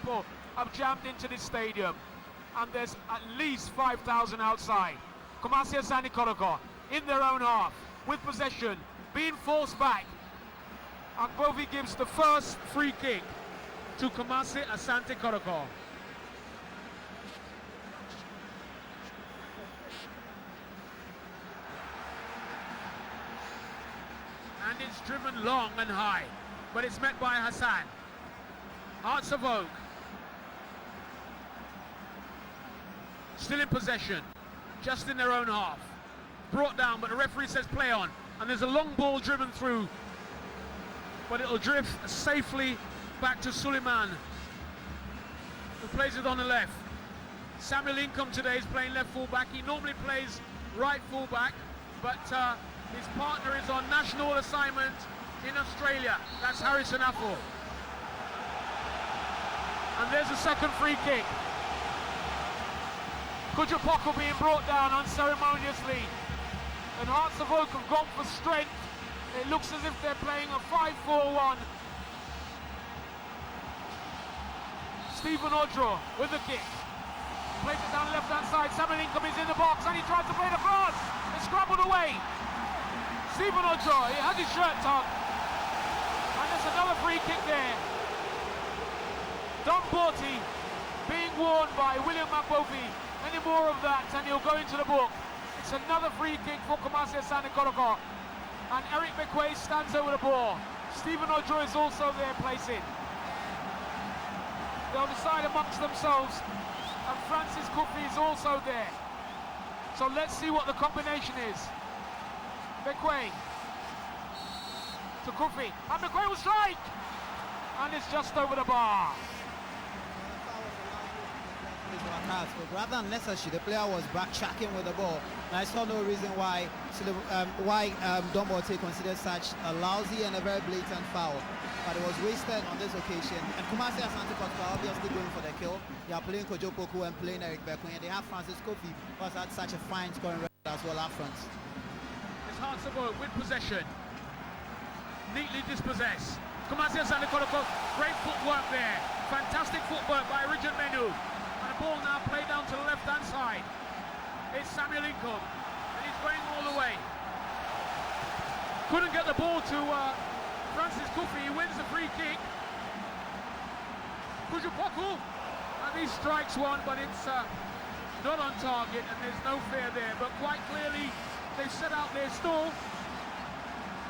people have jammed into this stadium, and there's at least 5,000 outside. Kumasi Asante Kotoko in their own half, with possession, being forced back. Akbovi gives the first free kick to Kumasi Asante Kotoko. And it's driven long and high, but it's met by Hassan. Hearts of Oak still in possession, just in their own half. Brought down, but the referee says play on. And there's a long ball driven through, but it'll drift safely back to Suleiman, who plays it on the left. Samuel Income today is playing left full-back. He normally plays right full-back, but his partner is on national assignment in Australia. That's Harrison Affle. And there's a second free kick. Kotoko being brought down unceremoniously. And Hearts of Oak have gone for strength. It looks as if they're playing a 5-4-1. Stephen Odro with the kick. Plays it down left-hand side. Samuel Income is in the box and he tries to play the cross. It's scrambled away. Stephen Odro, he has his shirt tucked. And there's another free kick there. Don Borty being warned by William Akbovi. Any more of that and he'll go into the book. It's another free kick for Kumasi Asante Kotoko. And Eric Bekwe stands over the ball. Stephen Odro is also there placing. They'll decide amongst themselves. And Francis Kofi is also there. So let's see what the combination is. Bekwe to Kofi. And Bekwe will strike! And it's just over the bar. But rather than necessary, the player was backtracking with the ball. And I saw no reason why Don Borte considered such a lousy and a very blatant foul. But it was wasted on this occasion. And Kumasi Asante Kotoko are obviously going for the kill. They are playing Kotoko and playing Eric Bekwe. And they have Francis Kofi, who has had such a fine scoring record as well up front. It's Hearts of Oak with possession. Neatly dispossessed. Kumasi Asante Kotoko, great footwork there. Fantastic footwork by Richard Menu. And the ball now played down to the left-hand side. It's Samuel Income, and he's going all the way. Couldn't get the ball to Francis Kofi. He wins the free kick. Kotoko, and he strikes one, but it's not on target, and there's no fair there. But quite clearly, they've set out their stall.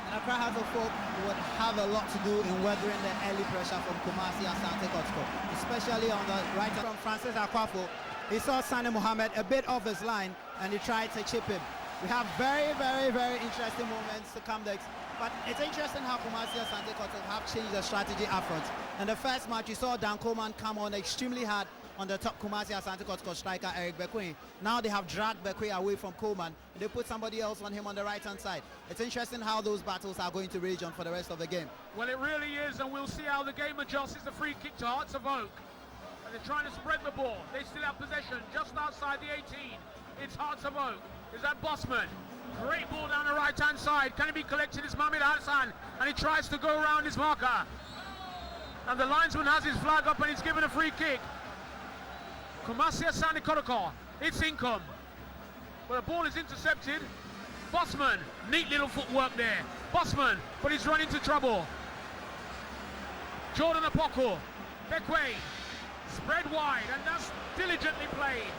And Accra Hearts of Oak would have a lot to do in weathering the early pressure from Kumasi Asante Kotoko, especially on the right from Francis Akwafo. He saw Sani Mohammed a bit off his line and he tried to chip him. We have very, very, very interesting moments to come next. But it's interesting how Kumasi Asante Kotoko have changed the strategy up front. In the first match, you saw Dan Coleman come on extremely hard on the top Kumasi Asante Kotoko striker Eric Bekwe. Now they have dragged Bekwe away from Coleman. They put somebody else on him on the right-hand side. It's interesting how those battles are going to rage on for the rest of the game. Well, it really is, and we'll see how the game adjusts. It's a free kick to Hearts of Oak. And they're trying to spread the ball. They still have possession just outside the 18. It's Hearts of Oak. Is that Bossman? Great ball down the right-hand side. Can he be collected? It's Mohamed Hassan. And he tries to go around his marker. And the linesman has his flag up and he's given a free kick. Kumasi Asante Kotoko. It's Income. But the ball is intercepted. Bossman. Neat little footwork there. Bossman. But he's run into trouble. Jordan Apoko. Bekwe. Spread wide. And that's diligently played.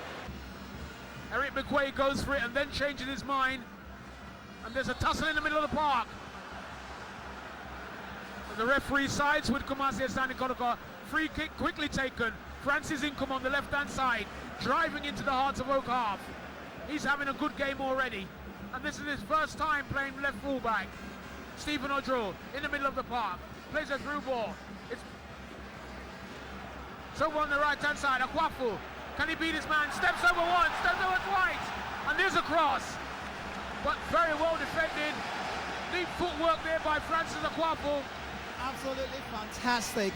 Eric Bekwe goes for it and then changes his mind. And there's a tussle in the middle of the park. And the referee sides with Kumasi Asante Kotoko. Free kick quickly taken. Francis Income on the left-hand side, driving into the Hearts of Oak half. He's having a good game already. And this is his first time playing left full-back. Stephen Odro in the middle of the park. Plays a through ball. It's over on the right-hand side. Akwafu. Can he beat his man? Steps over once, steps over twice. And there's a cross. But very well defended. Deep footwork there by Francis Akwafu. Absolutely fantastic.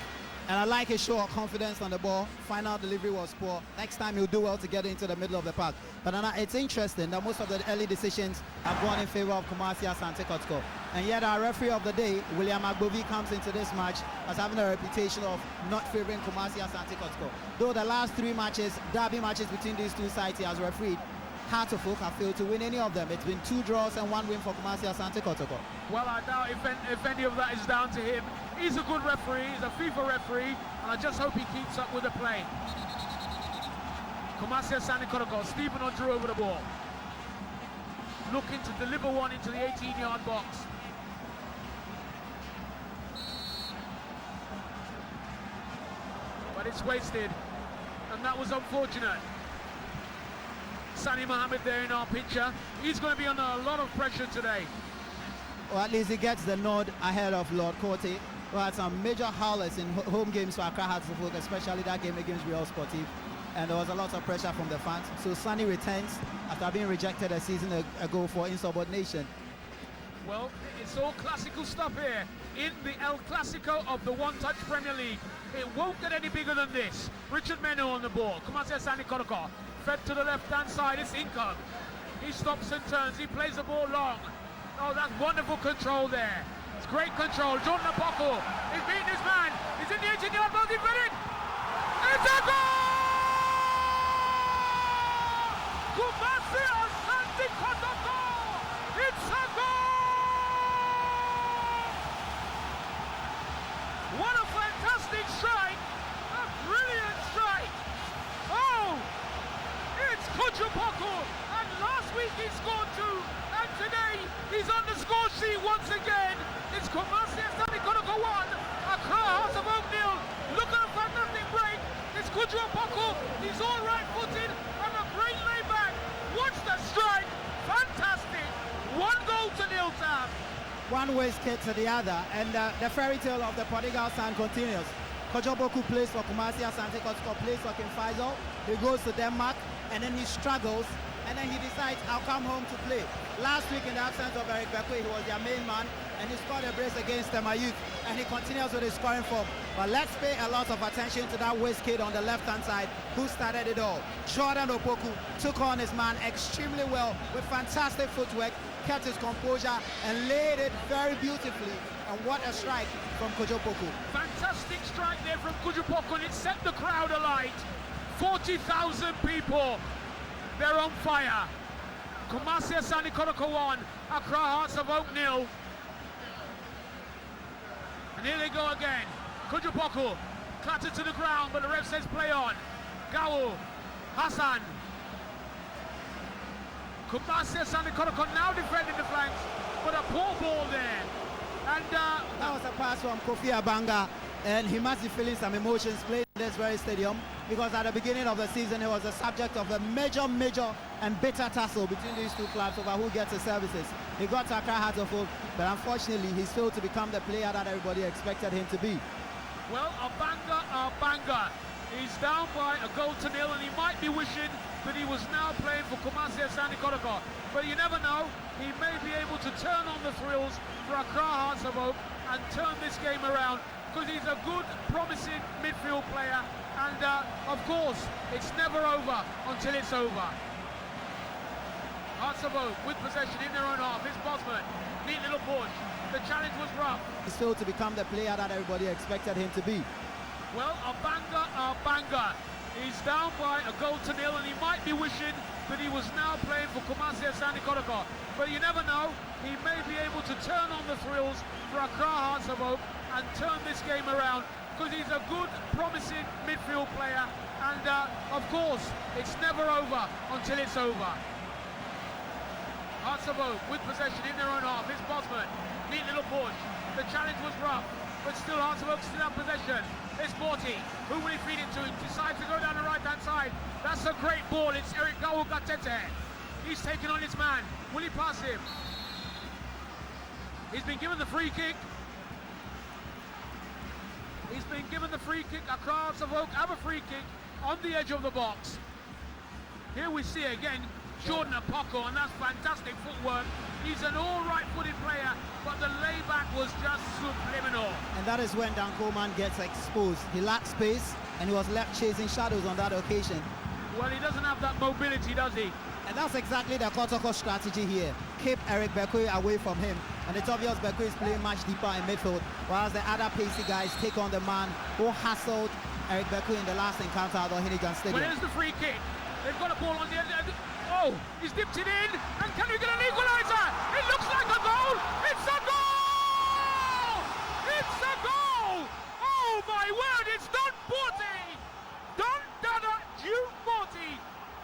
And I like his show of confidence on the ball. Final delivery was poor. Next time he'll do well to get into the middle of the park. But it's interesting that most of the early decisions have gone in favor of Kumasi Asante Kotoko. And yet our referee of the day, William Agbovi, comes into this match as having a reputation of not favoring Kumasi Asante Kotoko. Though the last 3 matches, derby matches between these two sides he has refereed, Heart of Oak have failed to win any of them. It's been 2 draws and 1 win for Kumasi Asante Kotoko. Well, I doubt if any of that is down to him. He's a good referee, he's a FIFA referee, and I just hope he keeps up with the play. Kumasi Asante Kotoko, Stephen Drew over the ball. Looking to deliver one into the 18-yard box. But it's wasted, and that was unfortunate. Sani Mohammed there in our picture. He's going to be under a lot of pressure today. Or at least he gets the nod ahead of Lord Cote, who had some major howlers in home games for Accra Hearts of Oak, especially that game against Real Sportif. And there was a lot of pressure from the fans. So Sani returns after being rejected a season ago for insubordination. Well, it's all classical stuff here in the El Clasico of the One-Touch Premier League. It won't get any bigger than this. Richard Meno on the ball. Kumasi Asante Kotoko. Fed to the left-hand side, it's Income. He stops and turns, he plays the ball long. Oh, that's wonderful control there. It's great control. Jordan Apoko is beating his man. He's in the 18-yard box, he's winning. It's a goal! Kumasi Asante Kotoko! It's a goal! What a fantastic strike! A brilliant strike! Oh! It's Kotoko, and last week he scored 2, and today he's on the score sheet once again. It's Kumasi Asante Kotoko 1, Accra Hearts of Oak 0. Look at a fantastic break. It's Kotoko, he's all right-footed and a great layback. Watch the strike, fantastic. 1 goal to nil, Tam. One waste kick to the other, and the fairy tale of the prodigal son continues. Kojoboku plays for Kumasi Asante Kotoko, plays for King Faisal. He goes to Denmark, and then he struggles, and then he decides, I'll come home to play. Last week, in the absence of Eric Bekwe, he was their main man, and he scored a brace against them youth, and he continues with his scoring form. But let's pay a lot of attention to that waste kid on the left-hand side, who started it all. Jordan Opoku took on his man extremely well with fantastic footwork, kept his composure, and laid it very beautifully. And what a strike from Kojopoku. Fantastic strike there from Kojopoku, and it set the crowd alight. 40,000 people, they're on fire. Kumasi Asante Kotoko 1, Accra Hearts of Oak 0. And here they go again. Kojopoku clattered to the ground, but the ref says play on. Gawo, Hassan. Kumasi Asante Kotoko now defending the flanks, but a poor ball there. And that was a pass from Kofi Abanga, and he must be feeling some emotions playing in this very stadium, because at the beginning of the season it was the subject of a major and bitter tussle between these two clubs over who gets the services. He got to Accra Hearts of Oak, but unfortunately he's failed to become the player that everybody expected him to be. Well, Abanga is down by a goal to nil, and he might be wishing that he was now playing for Kumasi Asante Kotoko. But you never know, he may be able to turn on the thrills for Accra Hearts of Oak and turn this game around, because he's a good, promising midfield player, and of course, it's never over until it's over. Hearts of Oak with possession in their own half. It's Bosman, neat little push. The challenge was rough. He's failed to become the player that everybody expected him to be. Well, Abanga is down by a goal to nil, and he might be wishing that he was now playing for Kumasi Asante Kotoko. But you never know, he may be able to turn on the thrills for Accra Hearts of Oak and turn this game around, because he's a good, promising midfield player, and of course, it's never over until it's over. Hearts of Oak with possession in their own half. It's Bosman, neat little push. The challenge was rough, but still Hearts of Oak still have possession. It's Morty. Who will he feed it to? He decides to go down the right-hand side. That's a great ball. It's Eric Gawo Gatete. He's taking on his man. Will he pass him? He's been given the free kick. He's been given the free kick. Accra Hearts of Oak have a free kick on the edge of the box. Here we see again Jordan Apoko, and that's fantastic footwork. He's an all-right-footed player, but the layback was just subliminal. And that is when Dan Coleman gets exposed. He lacked space and he was left chasing shadows on that occasion. Well, he doesn't have that mobility, does he? And that's exactly the Kotoko strategy here. Keep Eric Bekwe away from him. And it's obvious Bekwe is playing much deeper in midfield, whereas the other pacey guys take on the man who hassled Eric Bekwe in the last encounter at the Hinigan Stadium. Well, here's the free kick. They've got a ball on the end. Oh, he's dipped it in. And can we get an equalizer? It looks like a goal. It's a goal! It's a goal! Oh, my word, it's Don Porti! Don Dada Morty!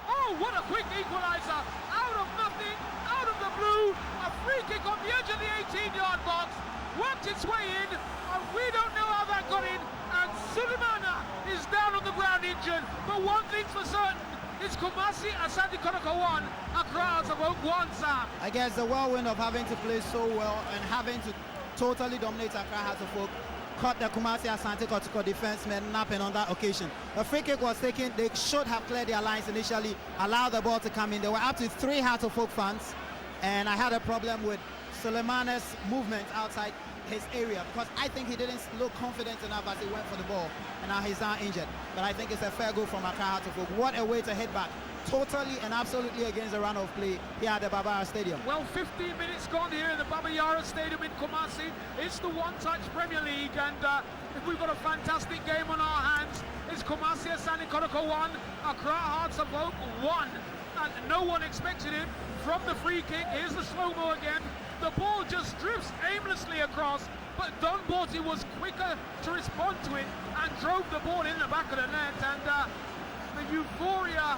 Oh, what a quick equalizer! Out of nothing, out of the blue, a free kick on the edge of the 18-yard box, worked its way in, and we don't know how that got in, and Soulama is down on the ground injured, but one thing's for certain, it's Kumasi Asante Kotoko 1, Accra Hearts of Oak 1, Sam. I guess the whirlwind of having to play so well and having to totally dominate Accra Hearts of Oak caught the Kumasi Asante Kotoko defensemen napping on that occasion. The free kick was taken. They should have cleared their lines initially, allowed the ball to come in. There were up to 3 Hearts of Oak fans, and I had a problem with Suleiman's movement outside his area because I think he didn't look confident enough as he went for the ball, and now he's now injured. But I think it's a fair goal from Accra Hearts of Oak. What a way to hit back. Totally and absolutely against the run of play here at the Baba Stadium. Well, 15 minutes gone here in the Baba Yara Stadium in Kumasi. It's the One-Touch Premier League, and we've got a fantastic game on our hands. It's Kumasi Asante Kotoko 1, Accra Hearts of Oak 1. And no one expected it from the free kick. Here's the slow-mo again. The ball just drifts aimlessly across, but Don Borty was quicker to respond to it and drove the ball in the back of the net. And the euphoria,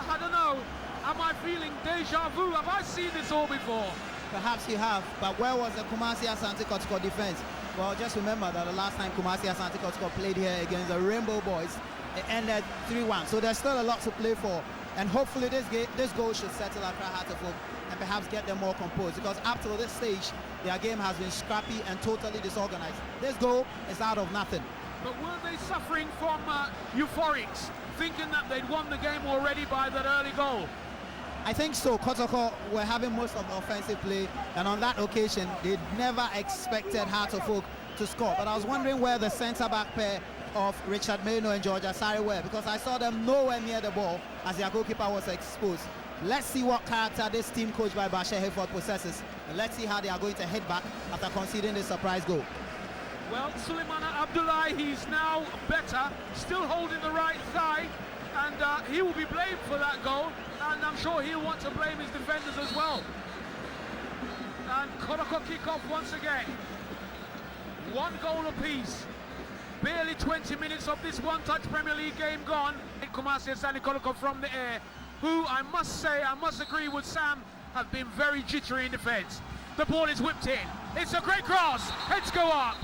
I don't know, am I feeling deja vu? Have I seen this all before? Perhaps you have, but where was the Kumasi Asante Kotoko defense? Well, just remember that the last time Kumasi Asante Kotoko played here against the Rainbow Boys, it ended 3-1. So there's still a lot to play for, and hopefully this goal should settle Accra Hearts of Oak and perhaps get them more composed, because up to this stage, their game has been scrappy and totally disorganized. This goal is out of nothing. But were they suffering from euphorics, thinking that they'd won the game already by that early goal? I think so. Kotoko were having most of the offensive play, and on that occasion, they never expected Hearts of Oak to score. But I was wondering where the centre-back pair of Richard Meno and George Asare were, because I saw them nowhere near the ball as their goalkeeper was exposed. Let's see what character this team coached by Bashir Hayford possesses, and let's see how they are going to hit back after conceding this surprise goal. Well, Suleimana Abdoulaye, he's now better, still holding the right thigh, and he will be blamed for that goal, and I'm sure he'll want to blame his defenders as well. And Kotoko kick off once again. 1 goal apiece. Barely 20 minutes of this One-Touch Premier League game gone. Kumasi Asante Kotoko from the air, who I must say, I must agree with Sam, have been very jittery in defence. The ball is whipped in. It's a great cross. Heads go up.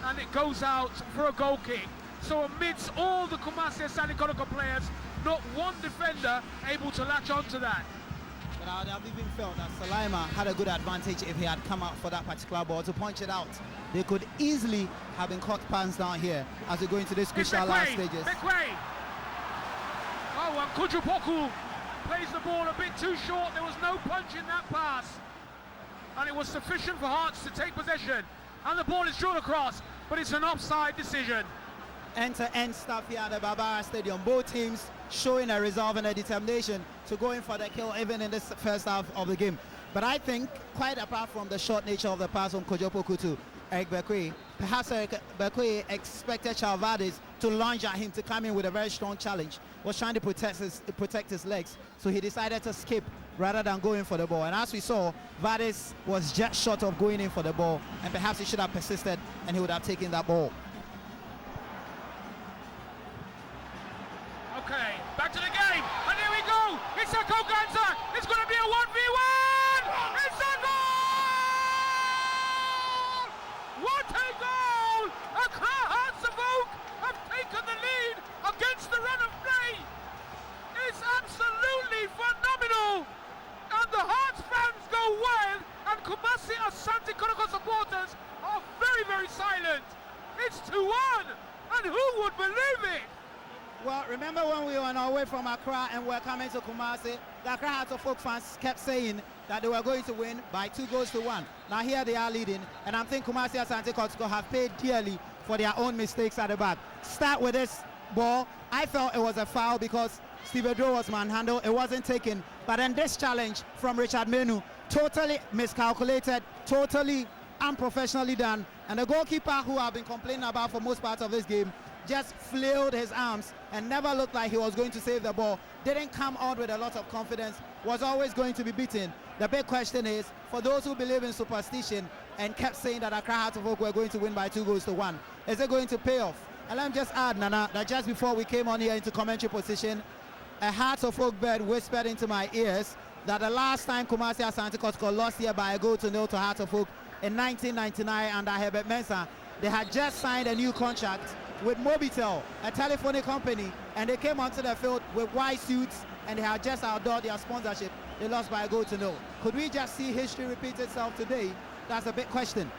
And it goes out for a goal kick. So amidst all the Kumasi Asante Kotoko players, not one defender able to latch onto that. But I would have even felt that Soulama had a good advantage if he had come out for that particular ball to punch it out. They could easily have been caught pants down here as we go into this crucial last stages. Oh, and Kujupoku plays the ball a bit too short. There was no punch in that pass. And it was sufficient for Hearts to take possession. And the ball is drawn across, but it's an offside decision. End-to-end stuff here at the Barbara Stadium. Both teams showing a resolve and a determination to go in for the kill even in this first half of the game. But I think, quite apart from the short nature of the pass from Kojopoku to Eric Bekwe, perhaps Eric Bekwe expected Vardis to lunge at him to come in with a very strong challenge. Was trying to protect his legs, so he decided to skip rather than going for the ball. And as we saw, Vardis was just short of going in for the ball, and perhaps he should have persisted and he would have taken that ball. Okay, back to the game, and here we go. It's a Koganza. It's going to be a 1v1. It's a goal! What a goal! Accra Hearts of Oak have taken the lead against the run of play. It's absolutely phenomenal, and the Hearts fans go wild, and Kumasi Asante Kotoko supporters are very, very silent. It's 2-1, and who would believe it? Well, remember when we were on our way from Accra and we're coming to Kumasi, the Accra Hearts of Oak fans kept saying that they were going to win by 2-1. Now here they are leading, and I think Kumasi Asante Kotoko have paid dearly for their own mistakes at the back. Start with this ball. I felt it was a foul because Steve Adro was manhandled. It wasn't taken. But then this challenge from Richard Menu, totally miscalculated, totally unprofessionally done. And the goalkeeper, who I've been complaining about for most parts of this game, just flailed his arms and never looked like he was going to save the ball. Didn't come out with a lot of confidence, was always going to be beaten. The big question is, for those who believe in superstition and kept saying that Accra Hearts of Oak were going to win by 2-1, is it going to pay off? And let me just add, Nana, that just before we came on here into commentary position, a Hearts of Oak bird whispered into my ears that the last time Kumasi Asante Kotoko lost here by 1-0 to Hearts of Oak in 1999 under Herbert Mensah, they had just signed a new contract with Mobitel, a telephony company, and they came onto the field with white suits and they had just outdone their sponsorship. They lost by 1-0. Could we just see history repeat itself today? That's a big question.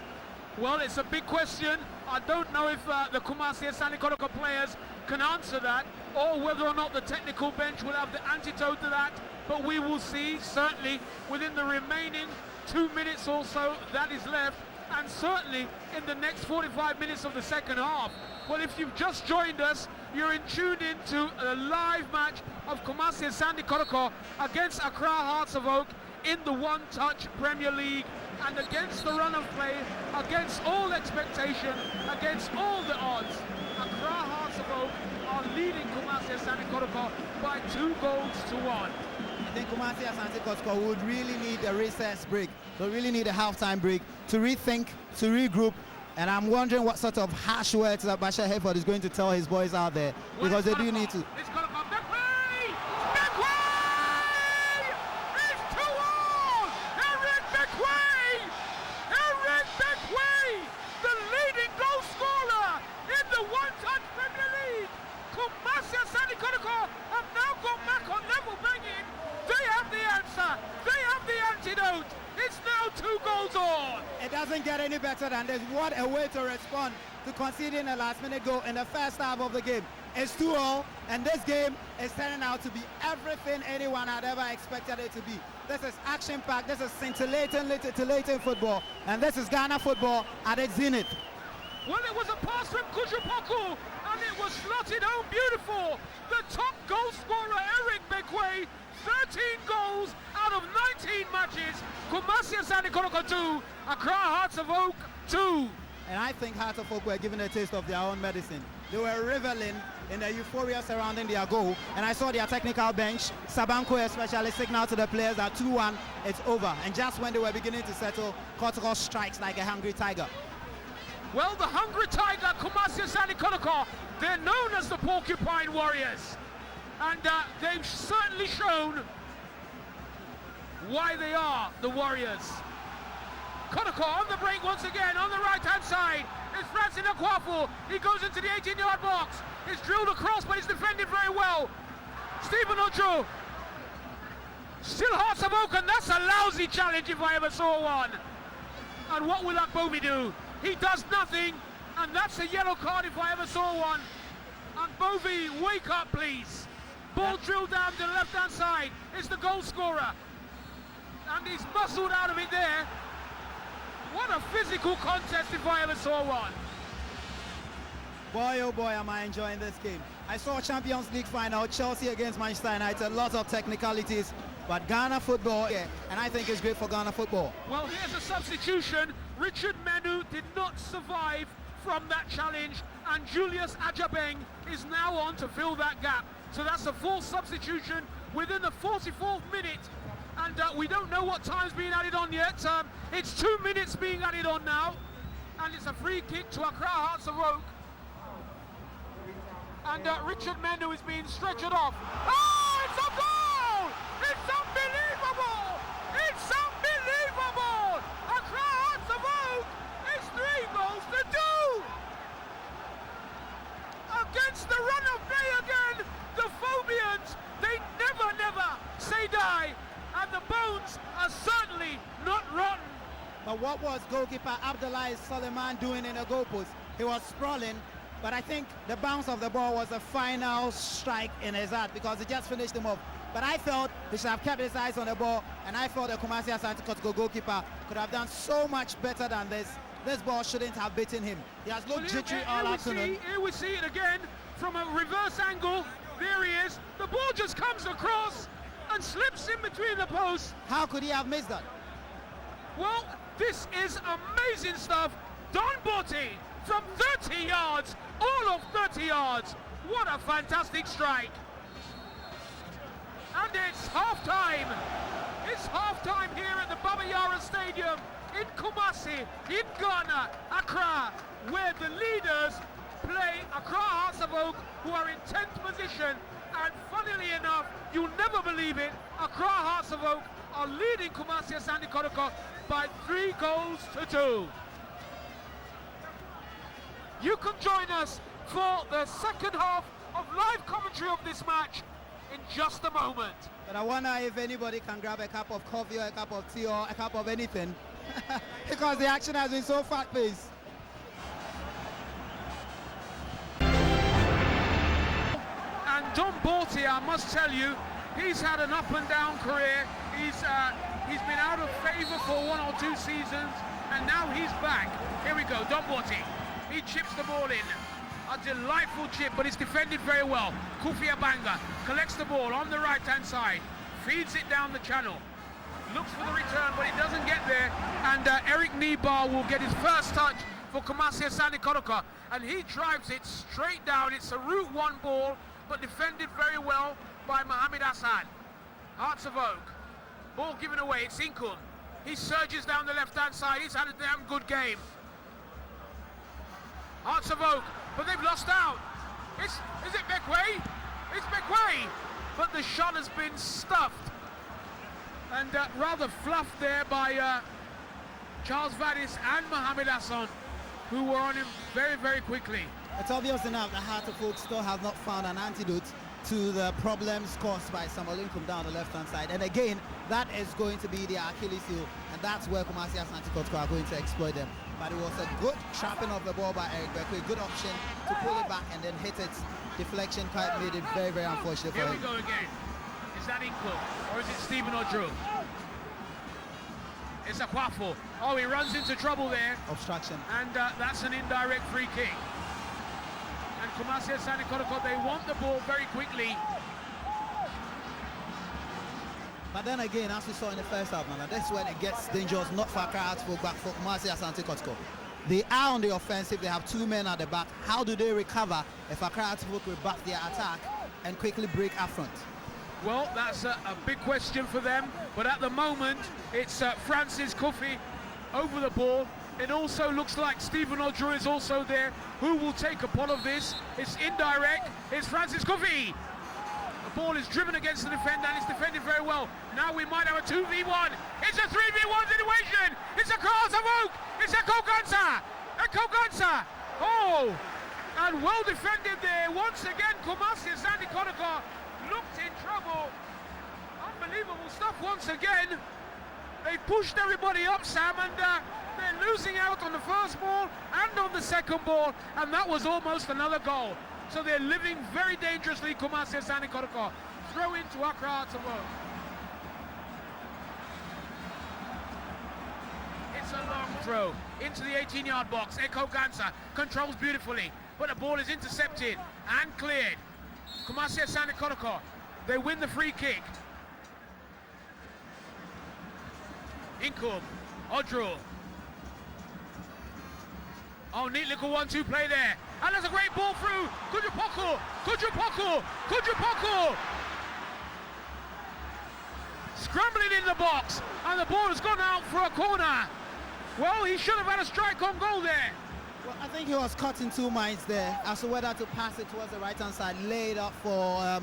Well, it's a big question. I don't know if the Kumasi Asante Kotoko players can answer that, or whether or not the technical bench will have the antidote to that, but we will see, certainly within the remaining 2 minutes or so that is left, and certainly in the next 45 minutes of the second half. Well, if you've just joined us, you're tuned into a live match of Kumasi Asante Kotoko against Accra Hearts of Oak in the One-Touch Premier League, and against the run of play, against all expectation, against all the odds, Accra Hearts of Oak are leading Kumasi Asante Kotoko by 2-1. I think Kumasi Asante Kotoko would really need a recess break. They really need a halftime break to rethink, to regroup. And I'm wondering what sort of harsh words that Bashir Hayford is going to tell his boys out there, because they do need to. It's going to come back way! Back way! It's 2-all! Eric Beckway! Eric Beckway! The leading goal scorer in the One-Touch Premier League! Kumasi Asante Kotoko have now gone back on level banging. They have the answer. They have the antidote. It's now 2 all. It doesn't get any better than this. What a way to respond to conceding a last-minute goal in the first half of the game. It's 2-all, and this game is turning out to be everything anyone had ever expected it to be. This is action-packed, this is scintillating football, and this is Ghana football at its zenith. Well, it was a pass from Kujupoko, and it was slotted home beautiful. The top goal scorer, Eric Beckway, 13 goals out of 19 matches. Kumasi Asante Kotoko 2, Accra Hearts of Oak 2. And I think Hearts of Oak were given a taste of their own medicine. They were reveling in the euphoria surrounding their goal, and I saw their technical bench, Sabanko especially, signal to the players that 2-1, it's over. And just when they were beginning to settle, Kotoko strikes like a hungry tiger. Well, the hungry tiger, Kumasi Asante Kotoko, they're known as the Porcupine Warriors. And they've certainly shown why they are the Warriors. Kotoko on the break once again, on the right-hand side. It's Francis Akwafu. He goes into the 18-yard box. It's drilled across, but he's defended very well. Stephen Ocho. Still Hearts of Oak, and that's a lousy challenge if I ever saw one. And what will Akbomi do? He does nothing, and that's a yellow card if I ever saw one. And Bovey, wake up, please. Ball drilled down to the left-hand side. It's the goal scorer. And he's muscled out of it there. What a physical contest if I ever saw one. Boy, oh boy, am I enjoying this game. I saw Champions League final, Chelsea against Manchester United, lots of technicalities. But Ghana football, yeah, and I think it's great for Ghana football. Well, here's a substitution. Richard Menu did not survive from that challenge, and Julius Ajabeng is now on to fill that gap. So that's a full substitution within the 44th minute, and we don't know what time's being added on yet. It's 2 minutes being added on now, and it's a free kick to Accra Hearts of Oak. And Richard Menu is being stretched off. Oh, it's a goal! It's unbelievable! It's unbelievable! Accra Hearts of Oak is 3 goals to 2! Against the run of play again, the Phobians, they never say die, and the bones are certainly not rotten. But what was goalkeeper Abdoulaye Soulama doing in the goalpost? He was sprawling, But I think the bounce of the ball was the final strike in his heart because he just finished him off. But I felt he should have kept his eyes on the ball, and I felt the Kumasi Asante Kotoko goalkeeper could have done so much better than this. This ball shouldn't have beaten him. He has looked jittery all afternoon. Here we see it again from a reverse angle. There he is. The ball just comes across and slips in between the posts. How could he have missed that? Well, this is amazing stuff. Don Botti from 30 yards, all of 30 yards. What a fantastic strike. And it's half-time. It's half-time here at the Baba Yara Stadium in Kumasi, in Ghana, Accra, where the leaders play Accra Hearts of Oak, who are in 10th position. And funnily enough, you'll never believe it, Accra Hearts of Oak are leading Kumasi Asante Kotoko by 3 goals to 2. You can join us for the second half of live commentary of this match in just a moment. But I wonder if anybody can grab a cup of coffee or a cup of tea or a cup of anything because the action has been so fast-paced. And Don Botti, I must tell you, he's had an up and down career. He's been out of favour for 1 or 2 seasons, and now he's back. Here we go, Don Botti. He chips the ball in. A delightful chip, but it's defended very well. Kofi Abanga collects the ball on the right-hand side, feeds it down the channel, looks for the return, but it doesn't get there. And Eric Nibar will get his first touch for Kumasi Asante Kotoko, and he drives it straight down. It's a Route 1 ball, but defended very well by Mohamed Hassan. Hearts of Oak. Ball given away. It's Inkum. He surges down the left-hand side. He's had a damn good game. Hearts of Oak, but they've lost out. Is it Bekway? It's Bekway, but the shot has been stuffed and rather fluffed there by Charles Vardis and Mohamed Hassan, who were on him very, very quickly. It's obvious enough that Hearts of Oak still have not found an antidote to the problems caused by Samuel Inkum down the left-hand side. And again, that is going to be the Achilles heel, and that's where Kumasi Asante Kotoko are going to exploit them. But it was a good trapping of the ball by Eric Bekway, good option to pull it back and then hit it. Deflection quite made it very, very unfortunate for him. Here we go again. Is that Inkum or is it Stephen Odru? It's a Kwafo. Oh, he runs into trouble there. Obstruction. And that's an indirect free kick. And Kumasi Asante Kotoko, they want the ball very quickly. But then again, as we saw in the first half, man, that's when it gets dangerous, not for Accra Hearts, but for Kumasi Asante Kotoko. They are on the offensive, they have 2 men at the back. How do they recover if Accra Hearts will rebuff their attack and quickly break up front? Well, that's a big question for them, but at the moment, it's Francis Kofi over the ball. It also looks like Stephen Odru is also there. Who will take a pot of this? It's indirect, it's Francis Kofi. The ball is driven against the defender and it's defended very well. Now we might have a 2v1. It's a 3v1 situation. It's a cross of Oak. It's a Kogansa. Oh, and well defended there. Once again, Kumasi Asante Kotoko looked in trouble. Unbelievable stuff once again. They pushed everybody up, Sam, and they're losing out on the first ball and on the second ball, and that was almost another goal. So they're living very dangerously, Kumasi Asante Kotoko. Throw into Accra Hearts of Oak. It's a long throw into the 18-yard box. Eko Gansa controls beautifully, but the ball is intercepted and cleared. Kumasi Asante Kotoko, they win the free kick. Inkum, Odru. Oh, neat little 1-2 play there. And there's a great ball through. Kujupoko. Scrambling in the box. And the ball has gone out for a corner. Well, he should have had a strike on goal there. Well, I think he was caught in 2 minds there as to whether to pass it towards the right-hand side, laid up for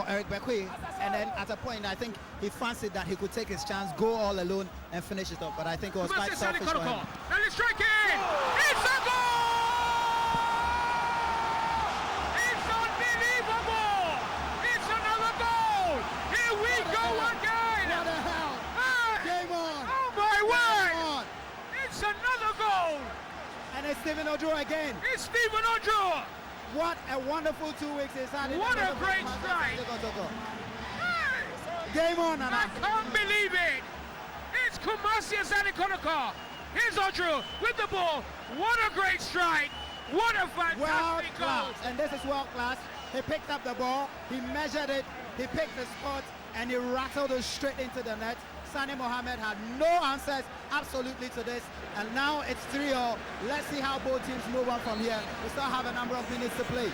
Eric Bekway, and then at a point I think he fancied that he could take his chance, go all alone and finish it up, but I think it was quite selfish for him. And it's striking! It's a goal! It's unbelievable! It's another goal! Here we go again! What the hell? Game on! Oh my word! It's another goal! And it's Stephen Odru again. It's Stephen Ojo. What a wonderful 2 weeks he's had. What a great strike. Game on, Nana. I can't believe it. It's Kumasi Asante Kotoko. Here's Ojo with the ball. What a great strike. What a fantastic goal. And this is world class. He picked up the ball, he measured it, he picked the spot, and he rattled it straight into the net. Sani Mohammed had no answers absolutely to this, and now it's 3-0. Let's see how both teams move on from here. We still have a number of minutes to play.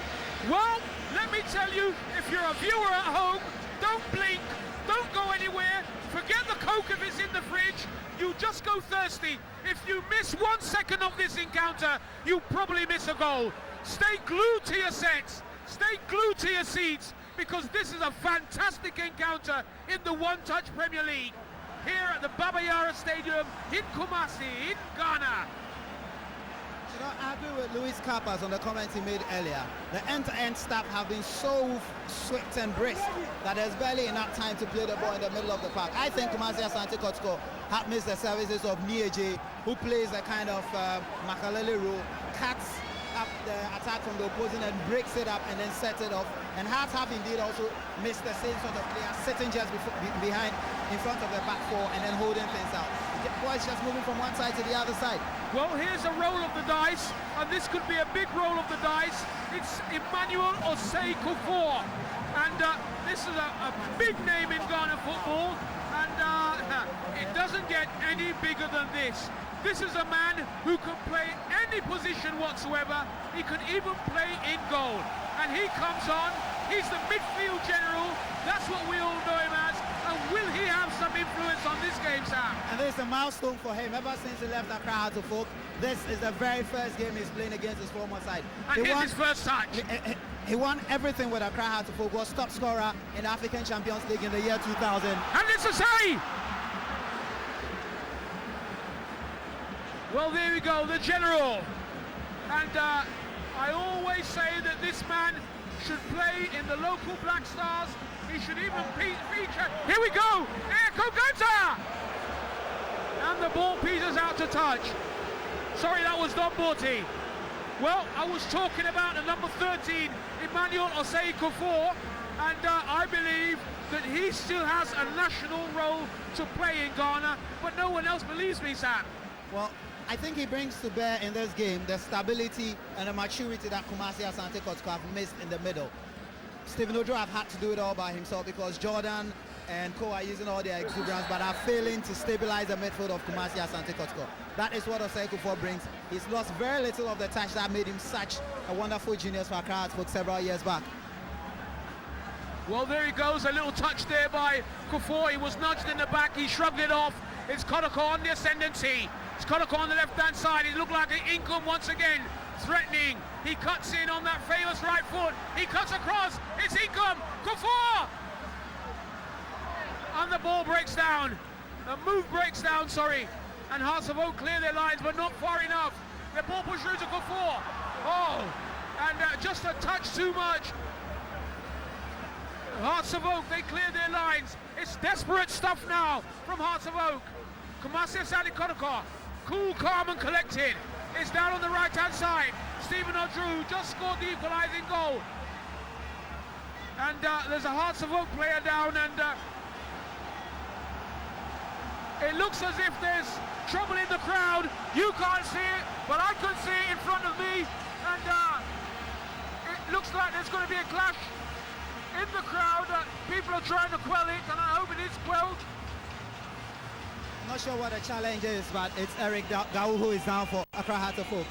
Well, let me tell you, if you're a viewer at home, don't blink, don't go anywhere, forget the Coke if it's in the fridge, you just go thirsty. If you miss 1 second of this encounter, you probably miss a goal. Stay glued to your sets, stay glued to your seats, because this is a fantastic encounter in the Onetouch Premier League. Here at the Baba Yara Stadium in Kumasi, in Ghana. You know, I agree with Luis Capas on the comments he made earlier. The end-to-end staff have been so swift and brisk that there's barely enough time to play the ball in the middle of the park. I think Kumasi Asante Kotoko had missed the services of Nieje, who plays a kind of Makalele role, cuts up the attack from the opposing and breaks it up and then sets it off. And Hearts have indeed also missed the same sort of player, sitting just behind in front of the back four and then holding things out. The boys just moving from one side to the other side. Well, here's a roll of the dice, and this could be a big roll of the dice. It's Emmanuel Osei Kufuor, and this is a big name in Ghana football, and it doesn't get any bigger than this. This is a man who can play any position whatsoever. He can even play in goal. And he comes on, he's the midfield general, that's what we all know him as. And will he have some influence on this game, Sam? And this is a milestone for him. Ever since he left Accra Hearts of Oak, this is the very first game he's playing against his former side. And here's his first touch. He won everything with Accra Hearts of Oak, was top scorer in the African Champions League in the year 2000. And it's a save! Well, there we go, the general. And I always say that this man should play in the local Black Stars. He should even feature. Here we go! Eko Ganta! And the ball peters out to touch. Sorry, that was Don Borty. Well, I was talking about the number 13, Emmanuel Osei Kufuor, and I believe that he still has a national role to play in Ghana, but no one else believes me, Sam. Well, I think he brings to bear in this game the stability and the maturity that Kumasi Asante Kotoko have missed in the middle. Stephen Ojo have had to do it all by himself because Jordan and Co are using all their exuberance but are failing to stabilize the midfield of Kumasi Asante Kotoko. That is what Osei Kufuor brings. He's lost very little of the touch that made him such a wonderful genius for Accra Hearts for several years back. Well, there he goes, a little touch there by Kufuor. He was nudged in the back, he shrugged it off. It's Kotoko on the ascendancy. It's Kotoko on the left-hand side. He looked like an Inkum once again, threatening. He cuts in on that famous right foot. He cuts across. It's Inkum. Kufuor! And the ball breaks down. The move breaks down, sorry. And Hearts of Oak clear their lines, but not far enough. The ball pushed through to Kufuor. Oh, and just a touch too much. Hearts of Oak, they clear their lines. It's desperate stuff now from Hearts of Oak. Kumasi Asante Kotoko, cool, calm and collected. It's down on the right-hand side. Stephen Ojo just scored the equalising goal. And there's a Hearts of Oak player down, and it looks as if there's trouble in the crowd. You can't see it, but I can see it in front of me. And it looks like there's going to be a clash in the crowd. People are trying to quell it, and I hope it is quelled. Not sure what the challenge is, but it's Eric Gau who is down for Accra Hearts of Oak.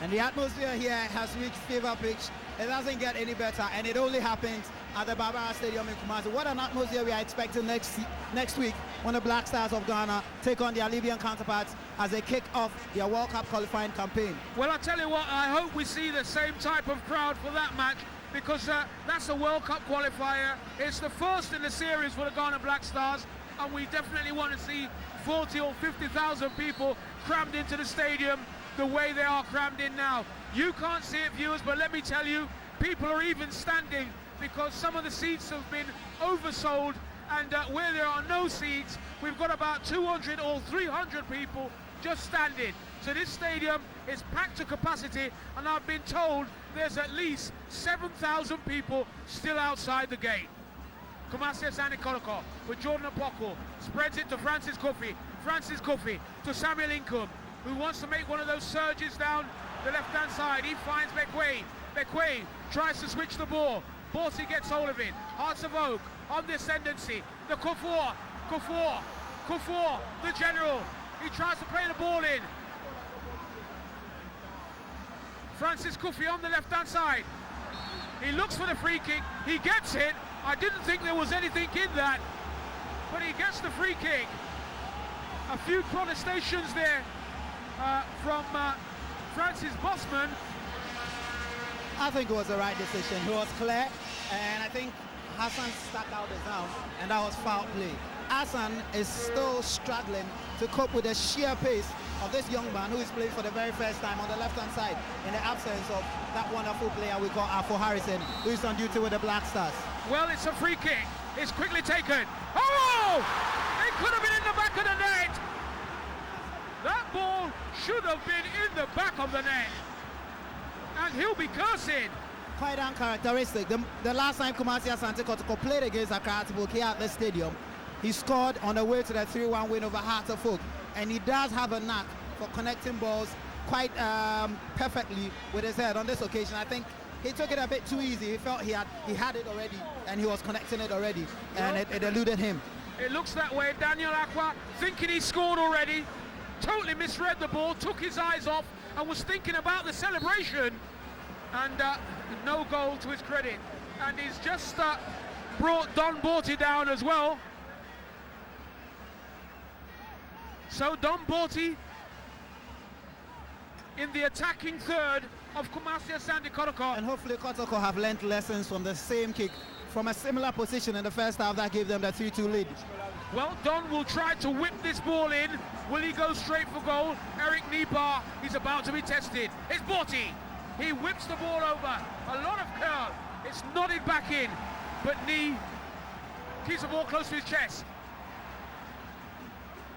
And the atmosphere here has reached fever pitch. It doesn't get any better, and it only happens at the Barbara Stadium in Kumasi. What an atmosphere we are expecting next week when the Black Stars of Ghana take on their Libyan counterparts as they kick off their World Cup qualifying campaign. Well, I tell you what, I hope we see the same type of crowd for that match, because that's a World Cup qualifier. It's the first in the series for the Ghana Black Stars, and we definitely want to see 40 or 50,000 people crammed into the stadium the way they are crammed in now. You can't see it, viewers, but let me tell you, people are even standing because some of the seats have been oversold, and where there are no seats, we've got about 200 or 300 people just standing. So this stadium is packed to capacity, and I've been told there's at least 7,000 people still outside the gate. Kumasi Asante Kotoko with Jordan Apoko, spreads it to Francis Kofi. Francis Kofi to Samuel Inkum, who wants to make one of those surges down the left-hand side. He finds Bekwe. Bekwe tries to switch the ball. Borsi gets hold of it. Hearts of Oak on the ascendancy. The Kufuor, the general. He tries to play the ball in. Francis Kofi on the left-hand side. He looks for the free kick. He gets it. I didn't think there was anything in that, but he gets the free kick. A few protestations there from Francis Bosman. I think it was the right decision. He was clear, and I think Hassan stuck out his arm, and that was foul play. Hassan is still struggling to cope with the sheer pace of this young man who is playing for the very first time on the left-hand side in the absence of that wonderful player we call Afo Harrison, who is on duty with the Black Stars. Well, it's a free kick. It's quickly taken. Oh! It could have been in the back of the net. That ball should have been in the back of the net. And he'll be cursing. Quite uncharacteristic. The last time Kumasi Asante Kotoko played against Accra here at the stadium, he scored on the way to the 3-1 win over Hearts of Oak. And he does have a knack for connecting balls quite perfectly with his head. On this occasion, I think he took it a bit too easy. He felt he had it already, and he was connecting it already, and it eluded him. It looks that way. Daniel Akwa, thinking he scored already, totally misread the ball, took his eyes off, and was thinking about the celebration, and no goal to his credit. And he's just brought Don Borty down as well. So Don Borty in the attacking third of Kumasi Asante Kotoko. And hopefully Kotoko have learnt lessons from the same kick from a similar position in the first half that gave them the 3-2 lead. Well, Don will try to whip this ball in. Will he go straight for goal? Eric Nibar, he's about to be tested. It's Borty. He whips the ball over. A lot of curl. It's nodded back in, but Ni keeps the ball close to his chest.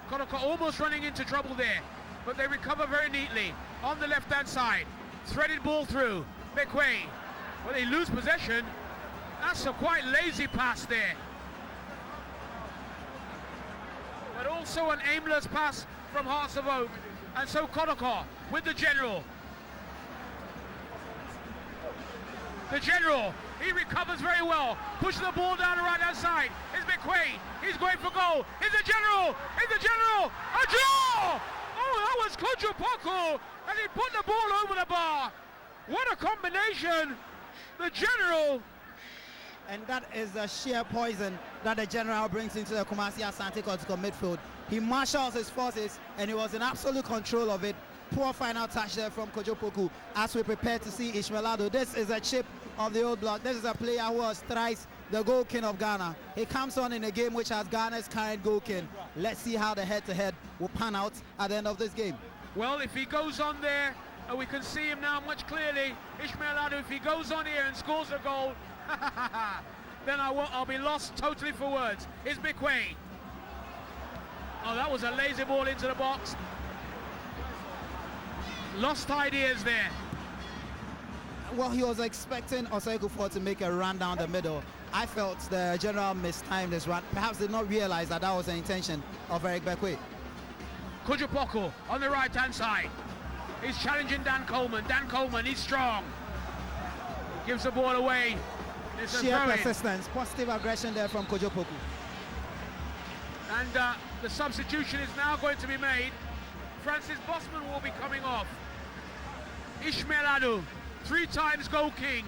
Kotoko almost running into trouble there, but they recover very neatly. On the left-hand side, threaded ball through. Bekwe. Well, they lose possession. That's a quite lazy pass there. But also an aimless pass from Hearts of Oak. And so Kotoko with the general. The general, he recovers very well. Pushes the ball down the right-hand side. It's Bekwe. He's going for goal. It's the general. It's the general. A draw! Oh, that was Kotoko, and he put the ball over the bar. What a combination. The general. And that is the sheer poison that the general brings into the Kumasi Asante Kotoko midfield. He marshals his forces, and he was in absolute control of it. Poor final touch there from Kojopoku as we prepare to see Ishmaelado. This is a chip of the old block. This is a player who was thrice the goal king of Ghana. He comes on in a game which has Ghana's current goal king. Let's see how the head-to-head will pan out at the end of this game. Well, if he goes on there, and we can see him now much clearly, Ishmaelado, if he goes on here and scores a goal, then I'll be lost totally for words. It's Bekwe. Oh, that was a lazy ball into the box. Lost ideas there. Well, he was expecting Osei to make a run down the middle. I felt the general mistimed this run. Perhaps did not realize that that was the intention of Eric Bekwe. Kujapoko on the right-hand side. He's challenging Dan Coleman. Dan Coleman, he's strong. Gives the ball away. It's sheer persistence, positive aggression there from Kojopoku. And the substitution is now going to be made. Francis Bosman will be coming off. Ishmaelado, 3 times goal king,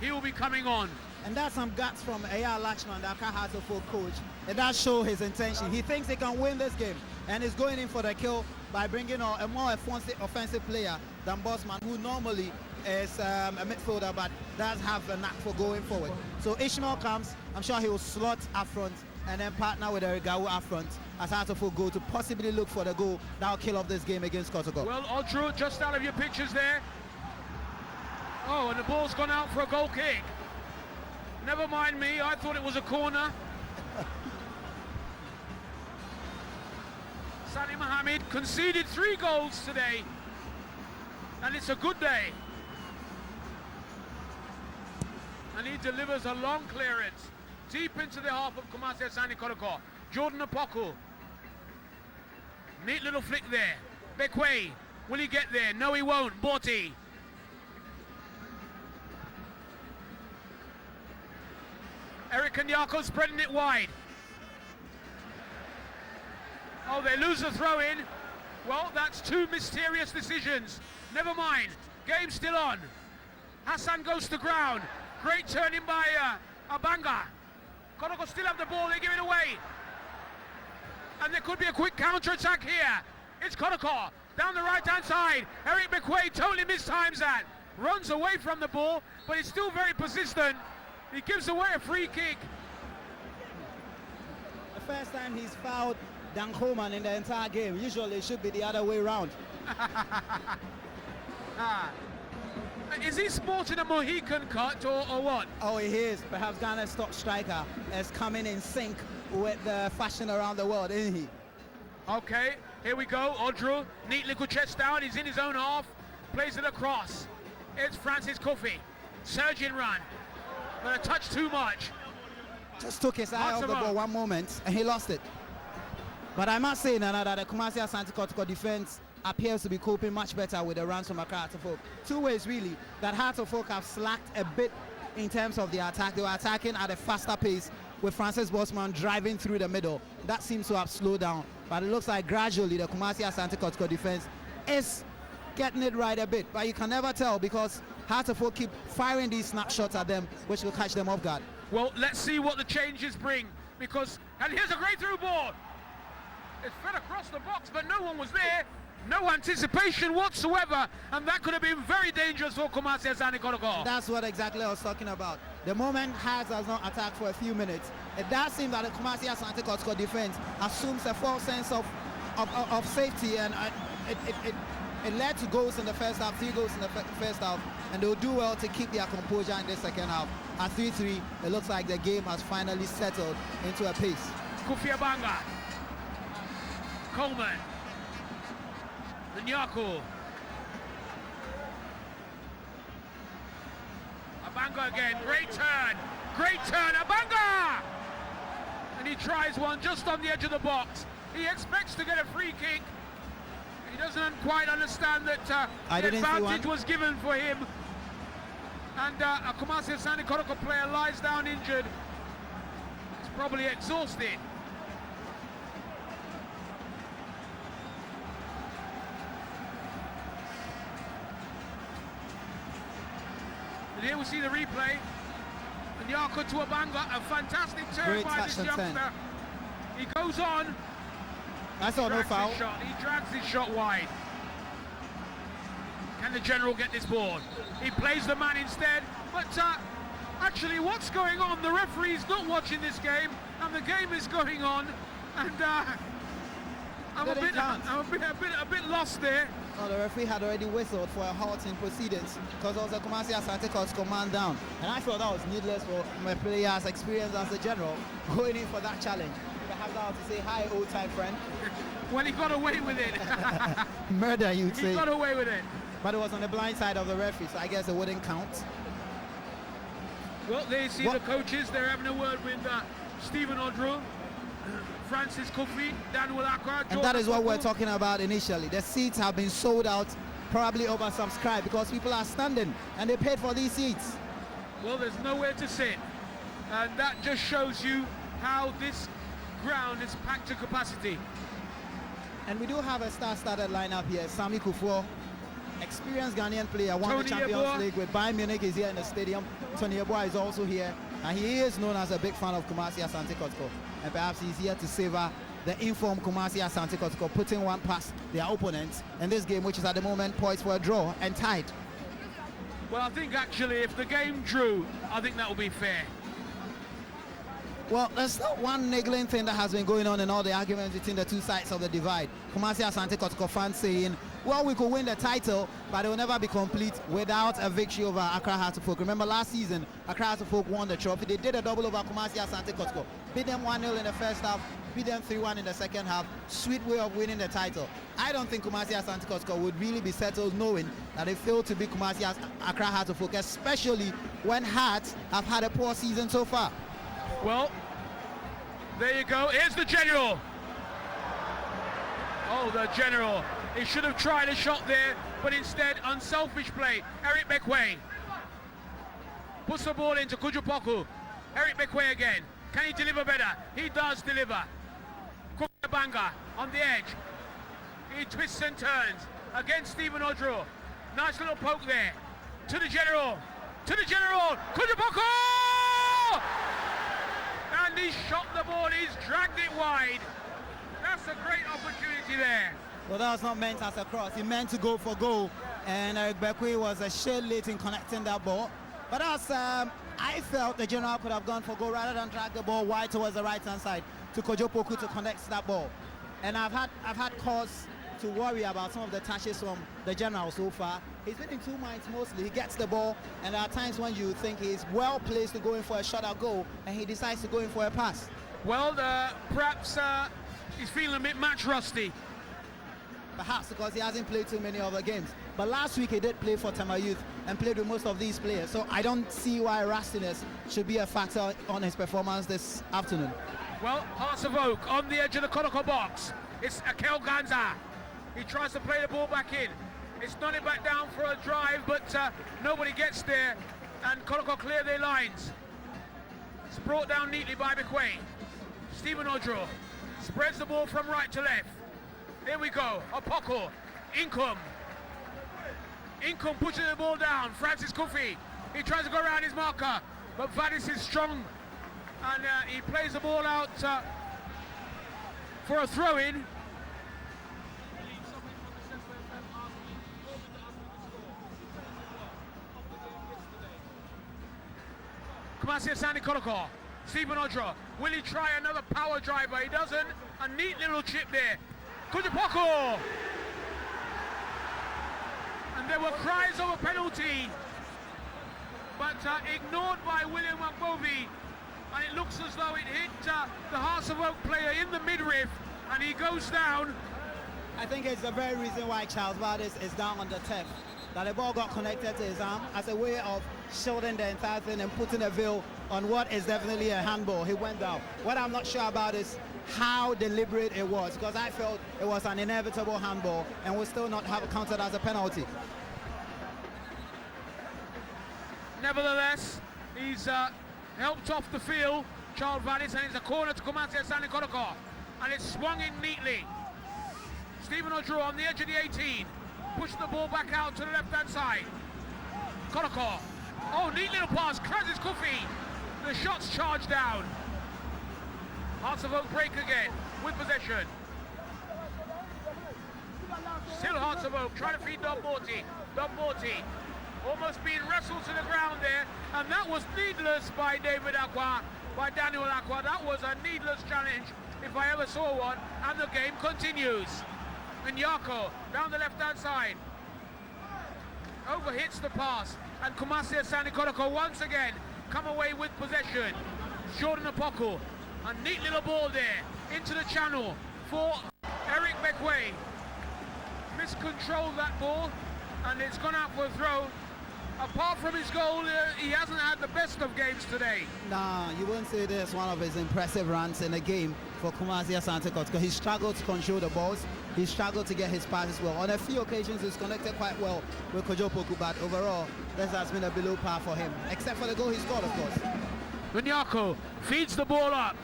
he will be coming on. And that's some guts from Eyal Lachman, the Accra Hearts of Oak coach. It does show his intention. He thinks he can win this game, and is going in for the kill by bringing on a more offensive player than Bosman, who normally is a midfielder but does have a knack for going forward. So Ishmael comes, I'm sure he will slot up front and then partner with Eric Gawu up front as Hearts of Oak go to possibly look for the goal that will kill off this game against Kotoko. Well, Odru, just out of your pictures there. Oh, and the ball's gone out for a goal kick. Never mind me, I thought it was a corner. Sani Mohammed conceded 3 goals today, and it's a good day. And he delivers a long clearance deep into the half of Kumasi Asante Kotoko. Jordan Opoku. Neat little flick there. Bekwe, will he get there? No, he won't. Borti. Eric Nyako spreading it wide. Oh, they lose the throw in. Well, that's 2 mysterious decisions. Never mind. Game still on. Hassan goes to ground. Great turning by Abanga. Kotoko still have the ball. They give it away. And there could be a quick counter-attack here. It's Kotoko down the right-hand side. Eric McQuaid totally mistimes that. Runs away from the ball, but he's still very persistent. He gives away a free kick. The first time he's fouled Dan Coleman in the entire game. Usually it should be the other way around. Is he sporting a Mohican cut or what? Oh, he is. Perhaps Ghana's top striker is coming in sync with the fashion around the world, isn't he? Okay, here we go. Odru, neat little chest down. He's in his own half. Plays it across. It's Francis Kofi. Surging run. But a touch too much. Just took his eye off the ball one moment and he lost it. But I must say, Nana, that the Kumasi Asante Kotoko defense appears to be coping much better with the runs from Accra Hearts of Oak. 2 ways, really, that Hearts of Oak have slacked a bit in terms of the attack. They were attacking at a faster pace with Francis Bosman driving through the middle. That seems to have slowed down. But it looks like gradually the Kumasi Asante Kotoko defense is getting it right a bit. But you can never tell because Hearts of Oak keep firing these snapshots at them, which will catch them off guard. Well, let's see what the changes bring. Because, and here's a great through ball. It's fed across the box, but no one was there. No anticipation whatsoever, and that could have been very dangerous for Kumasi Asante Kotoko. That's what exactly I was talking about. The moment Hearts has not attacked for a few minutes, it does seem that the Kumasi Asante Kotoko defense assumes a false sense of safety, and it led to goals in the first half, 3 goals in the first half, and they'll do well to keep their composure in the second half. At 3-3, it looks like the game has finally settled into a pace. Kofi Abanga. Coleman. Nyako. Abanga again, great turn, Abanga! And he tries one just on the edge of the box. He expects to get a free kick. He doesn't quite understand that the advantage was given for him. And a Kumasi Asante Kotoko player lies down injured. He's probably exhausted. And here we see the replay. And Nyako to Abanga, a fantastic turn by this youngster. He goes on. That's all, no foul. He drags his shot wide. Can the general get this ball? He plays the man instead. But actually, what's going on? The referee's not watching this game, and the game is going on. And I'm a bit lost there. Oh, the referee had already whistled for a halt in proceedings because also Kumasi Asante Kotoko man down. And I thought that was needless for my player's experience as a general going in for that challenge. Perhaps I have to say hi, old time friend. Well, he got away with it. Murder, you'd say. He got away with it. But it was on the blind side of the referee, so I guess it wouldn't count. Well, there you see the coaches. They're having a word with Stephen Odru, Francis Kofi, Daniel Akra. And that is what we're talking about initially. The seats have been sold out, probably oversubscribed, because people are standing and they paid for these seats. Well, there's nowhere to sit. And that just shows you how this ground is packed to capacity. And we do have a star-studded lineup here. Sami Kufuor, experienced Ghanaian player, won the Champions League with Bayern Munich, is here in the stadium. Tony Yeboah is also here, and he is known as a big fan of Kumasi Asante Kotoko. And perhaps he's here to savor the informed Kumasi Asante Kotoko, putting one past their opponents in this game, which is at the moment poised for a draw and tied. Well, I think actually if the game drew, I think that would be fair. Well, there's not one niggling thing that has been going on in all the arguments between the two sides of the divide. Kumasi Asante Kotoko fans saying, well, we could win the title, but it will never be complete without a victory over Accra Hearts of Oak. Remember last season, Accra Hearts of Oak won the trophy. They did a double over Kumasi Asante Kotoko. Beat them 1-0 in the first half, beat them 3-1 in the second half. Sweet way of winning the title. I don't think Kumasi Asante Kotoko would really be settled knowing that they failed to beat Accra Hearts of Oak, especially when Hearts have had a poor season so far. Well, there you go. Here's the General. Oh, the General. He should have tried a shot there, but instead, unselfish play. Eric Bekwe puts the ball into Kotoko. Eric Bekwe again. Can he deliver better? He does deliver. Banga on the edge. He twists and turns against Stephen Odro. Nice little poke there. To the General. To the General. Kotoko! And he shot the ball. He's dragged it wide. That's a great opportunity there. Well, that was not meant as a cross. He meant to go for goal, and Eric Bekwe was a shade late in connecting that ball. But that's, I felt the General could have gone for goal rather than drag the ball wide towards the right-hand side to Kojopoku to connect that ball. And I've had cause to worry about some of the touches from the General so far. He's been in two minds mostly. He gets the ball, and there are times when you think he's well placed to go in for a shot at goal, and he decides to go in for a pass. Well, perhaps he's feeling a bit match rusty. Perhaps because he hasn't played too many other games. But last week he did play for Tema Youth and played with most of these players. So I don't see why rustiness should be a factor on his performance this afternoon. Well, Hearts of Oak on the edge of the Kotoko box. It's Akel Ganza. He tries to play the ball back in. It's nodded back down for a drive, but nobody gets there. And Kotoko clear their lines. It's brought down neatly by Bekwe. Stephen Odro spreads the ball from right to left. There we go. Opoko. Inkum. Inkum pushes the ball down. Francis Kofi. He tries to go around his marker, but Vardis is strong. And he plays the ball out for a throw-in. Kumasi Asante Kotoko. Stephen Odro. Will he try another power driver? He doesn't. A neat little chip there. Kotoko! And there were cries of a penalty, but ignored by William Akbovi. And it looks as though it hit the Hearts of Oak player in the midriff, and he goes down. I think it's the very reason why Charles Vardis is down on the turf. That the ball got connected to his arm as a way of shielding the entire thing and putting a veil on what is definitely a handball. He went down. What I'm not sure about is how deliberate it was, because I felt it was an inevitable handball and will still not have counted as a penalty. Nevertheless, he's helped off the field, Charles Vardis, and it's a corner to Kumasi Asante Kotoko, and it's swung in neatly. Stephen Odro on the edge of the 18, pushed the ball back out to the left-hand side. Kotoko, oh, neat little pass, Francis Kofi, the shot's charged down. Hearts of Oak break again with possession. Still Hearts of Oak trying to feed Dom Morty. Dom Morty almost being wrestled to the ground there, and that was needless by David Aqua, by Daniel Aqua. That was a needless challenge if I ever saw one, and the game continues. And Yako down the left-hand side overhits the pass, and Kumasi Asante Kotoko once again come away with possession. Jordan Opoko. A neat little ball there into the channel for Eric Bekwe. Miscontrolled that ball, and it's gone out for a throw. Apart from his goal, he hasn't had the best of games today. Nah, you wouldn't say this one of his impressive runs in a game for Kumasi Asante Kotoko. He struggled to control the balls. He struggled to get his passes well. On a few occasions, he's connected quite well with Kojopoku, but overall, this has been a below par for him, except for the goal he scored, of course. Bunyako feeds the ball up.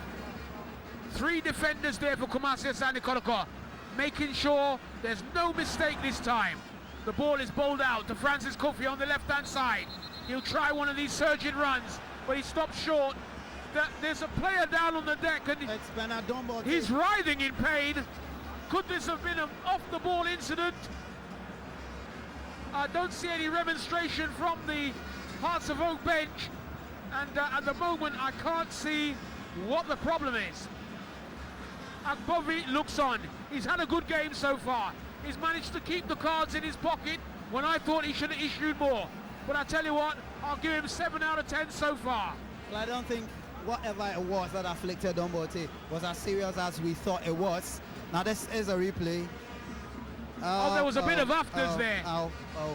Three defenders there for Kumasi Asante Kotoko, making sure there's no mistake this time. The ball is bowled out to Francis Kofi on the left-hand side. He'll try one of these surging runs, but he stops short. There's a player down on the deck, and he's writhing in pain. Could this have been an off-the-ball incident? I don't see any remonstration from the Hearts of Oak bench, and at the moment I can't see what the problem is. Akbovi looks on. He's had a good game so far. He's managed to keep the cards in his pocket when I thought he should have issued more. But I tell you what, I'll give him 7 out of 10 so far. Well, I don't think whatever it was that afflicted Dombote was as serious as we thought it was. Now this is a replay. There was a bit of afters there. Oh.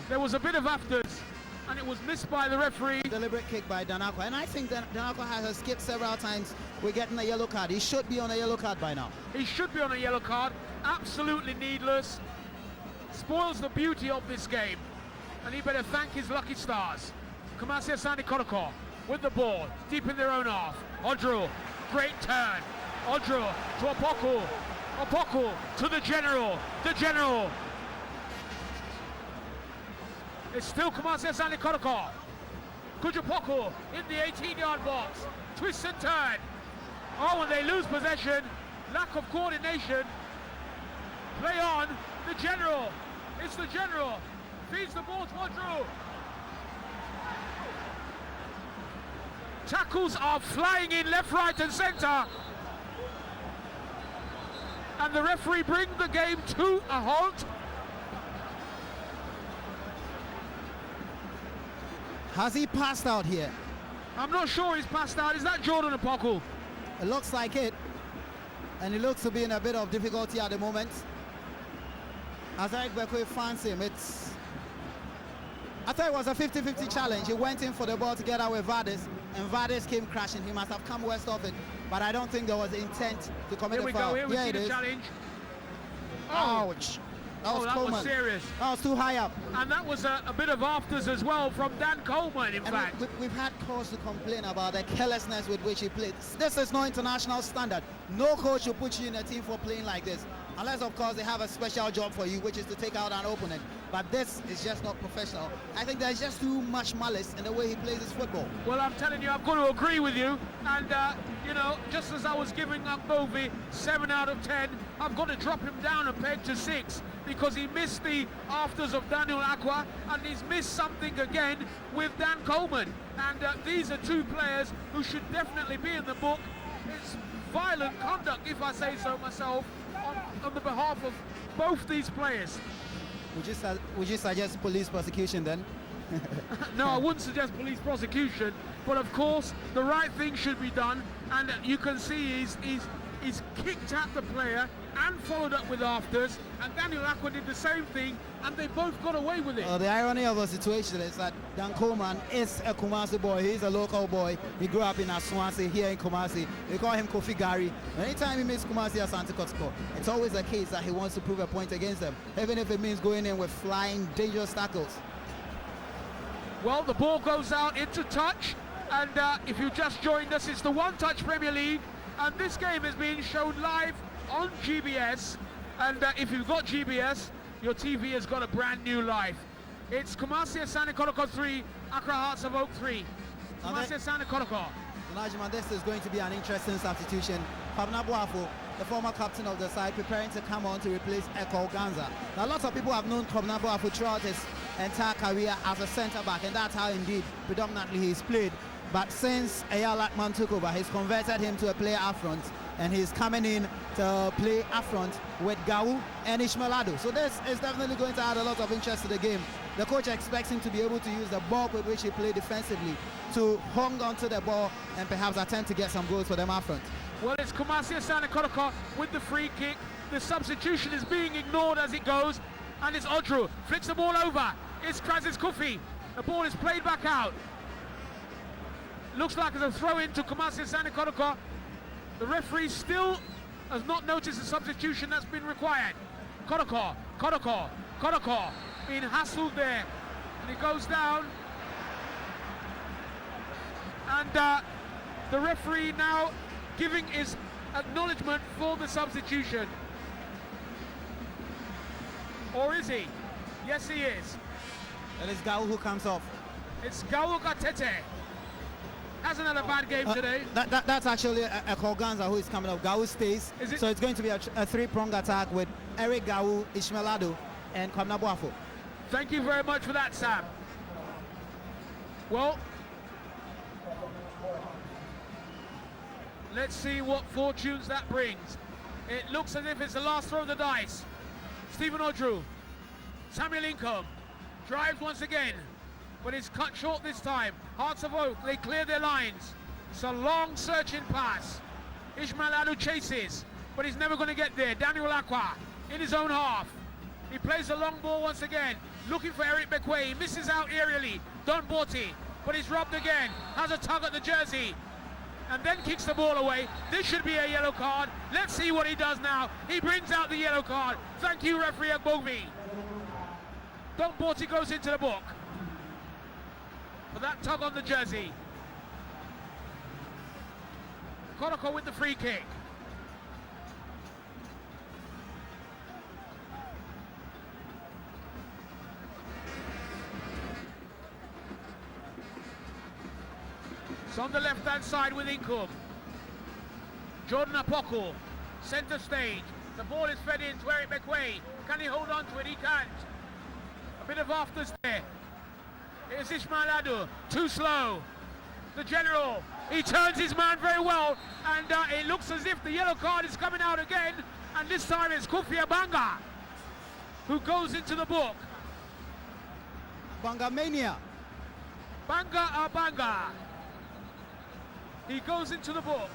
There was a bit of afters, and it was missed by the referee. Deliberate kick by Danako, and I think that Danako has skipped several times. We're getting a yellow card. He should be on a yellow card by now. He should be on a yellow card. Absolutely needless. Spoils the beauty of this game, and he better thank his lucky stars. Kumasi Asante Kotoko with the ball, deep in their own half. Odro, great turn. Odro to Opoku. Opoku to the General. The General. It's still Kumasi Asante Kotoko. Kujapoku in the 18-yard box. Twist and turn. Oh, and they lose possession. Lack of coordination. Play on. The General. It's the General. Feeds the ball to Odro. Tackles are flying in left, right and centre. And the referee brings the game to a halt. Has he passed out here? I'm not sure he's passed out. Is that Jordan Opoku? It looks like it. And he looks to be in a bit of difficulty at the moment. As Eric Bekwe finds him, I thought it was a 50-50 challenge. He went in for the ball together with Vardis, and Vardis came crashing. He must have come west of it, but I don't think there was intent to commit a foul. Here we see the challenge. Oh. Ouch. That was serious. That was too high up. And that was a bit of afters as well from Dan Coleman, in fact. We've had cause to complain about the carelessness with which he played. This is no international standard. No coach will put you in a team for playing like this. Unless, of course, they have a special job for you, which is to take out an opponent. But this is just not professional. I think there's just too much malice in the way he plays his football. Well, I'm telling you, I've got to agree with you. And, you know, just as I was giving Akbovi 7 out of 10, I've got to drop him down a peg to 6 because he missed the afters of Daniel Aqua and he's missed something again with Dan Coleman. And these are two players who should definitely be in the book. It's violent conduct, if I say so myself, on the behalf of both these players. Would you suggest police prosecution then? No, I wouldn't suggest police prosecution, but of course the right thing should be done, and you can see he's kicked at the player and followed up with afters, and Daniel Aqua did the same thing, and they both got away with it. The irony of the situation is that Dan Coleman is a Kumasi boy. He's a local boy. He grew up in Aswansi here in Kumasi. We call him Kofi Gari. Anytime he meets Kumasi Asante Kotoko, it's always a case that he wants to prove a point against them, even if it means going in with flying, dangerous tackles. Well, the ball goes out into touch, and if you just joined us, it's the One Touch Premier League, and this game is being shown live on GBS, and if you've got GBS, your TV has got a brand new life. It's Kumasi Asante Kotoko 3, Accra Hearts of Oak 3. Kumasi Asante Kotoko. Najima, this is going to be an interesting substitution. Pabna Boafo, the former captain of the side, preparing to come on to replace Eko Ganza. Now, lots of people have known Pabna Boafo throughout his entire career as a centre-back, and that's how indeed predominantly he's played. But since Eyal Akman took over, he's converted him to a player up front, and he's coming in to play up front with Gawu and Ishmael Ado. So this is definitely going to add a lot of interest to the game. The coach expects him to be able to use the ball with which he played defensively to hang onto the ball and perhaps attempt to get some goals for them up front. Well, it's Kumasi Asante Kotoko with the free kick. The substitution is being ignored as it goes, and it's Odru. Flicks the ball over. It's Krazis Kufi. The ball is played back out. Looks like it's a throw in to Kumasi Asante Kotoko. The referee still has not noticed the substitution that's been required. Kotoko being hassled there, and he goes down, and the referee now giving his acknowledgement for the substitution. Or is he? Yes, he is. And it's Gawu who comes off. It's Gawu Gatete. Hasn't had a bad game today. That's actually a Koganza who is coming off. Gawu stays. So it's going to be a three-pronged attack with Eric Gawu, Ishmael Ado, and Kwabena Boafo. Thank you very much for that, Sam. Well, Let's see what fortunes that brings. It looks as if it's the last throw of the dice. Stephen Odru, Samuel Incoe, drives once again, but it's cut short this time. Hearts of Oak, they clear their lines. It's a long searching pass. Ismail Adu chases, but he's never going to get there. Daniel Aqua in his own half. He plays a long ball once again, looking for Eric Bekwe. He misses out aerially. Don Borti, but he's robbed again. Has a tug at the jersey, and then kicks the ball away. This should be a yellow card. Let's see what he does now. He brings out the yellow card. Thank you, referee Agbovi. Don Borti goes into the book for that tug on the jersey. Kotoko with the free kick. It's on the left-hand side with Incoe. Jordan Apoko, centre stage. The ball is fed in to Eric Bekwe. Can he hold on to it? He can't. A bit of afters there. It's Ismail Adu, too slow. The general, he turns his man very well, and it looks as if the yellow card is coming out again, and this time it's Kofi Abanga who goes into the book. Banga Mania. Banga Abanga. He goes into the book.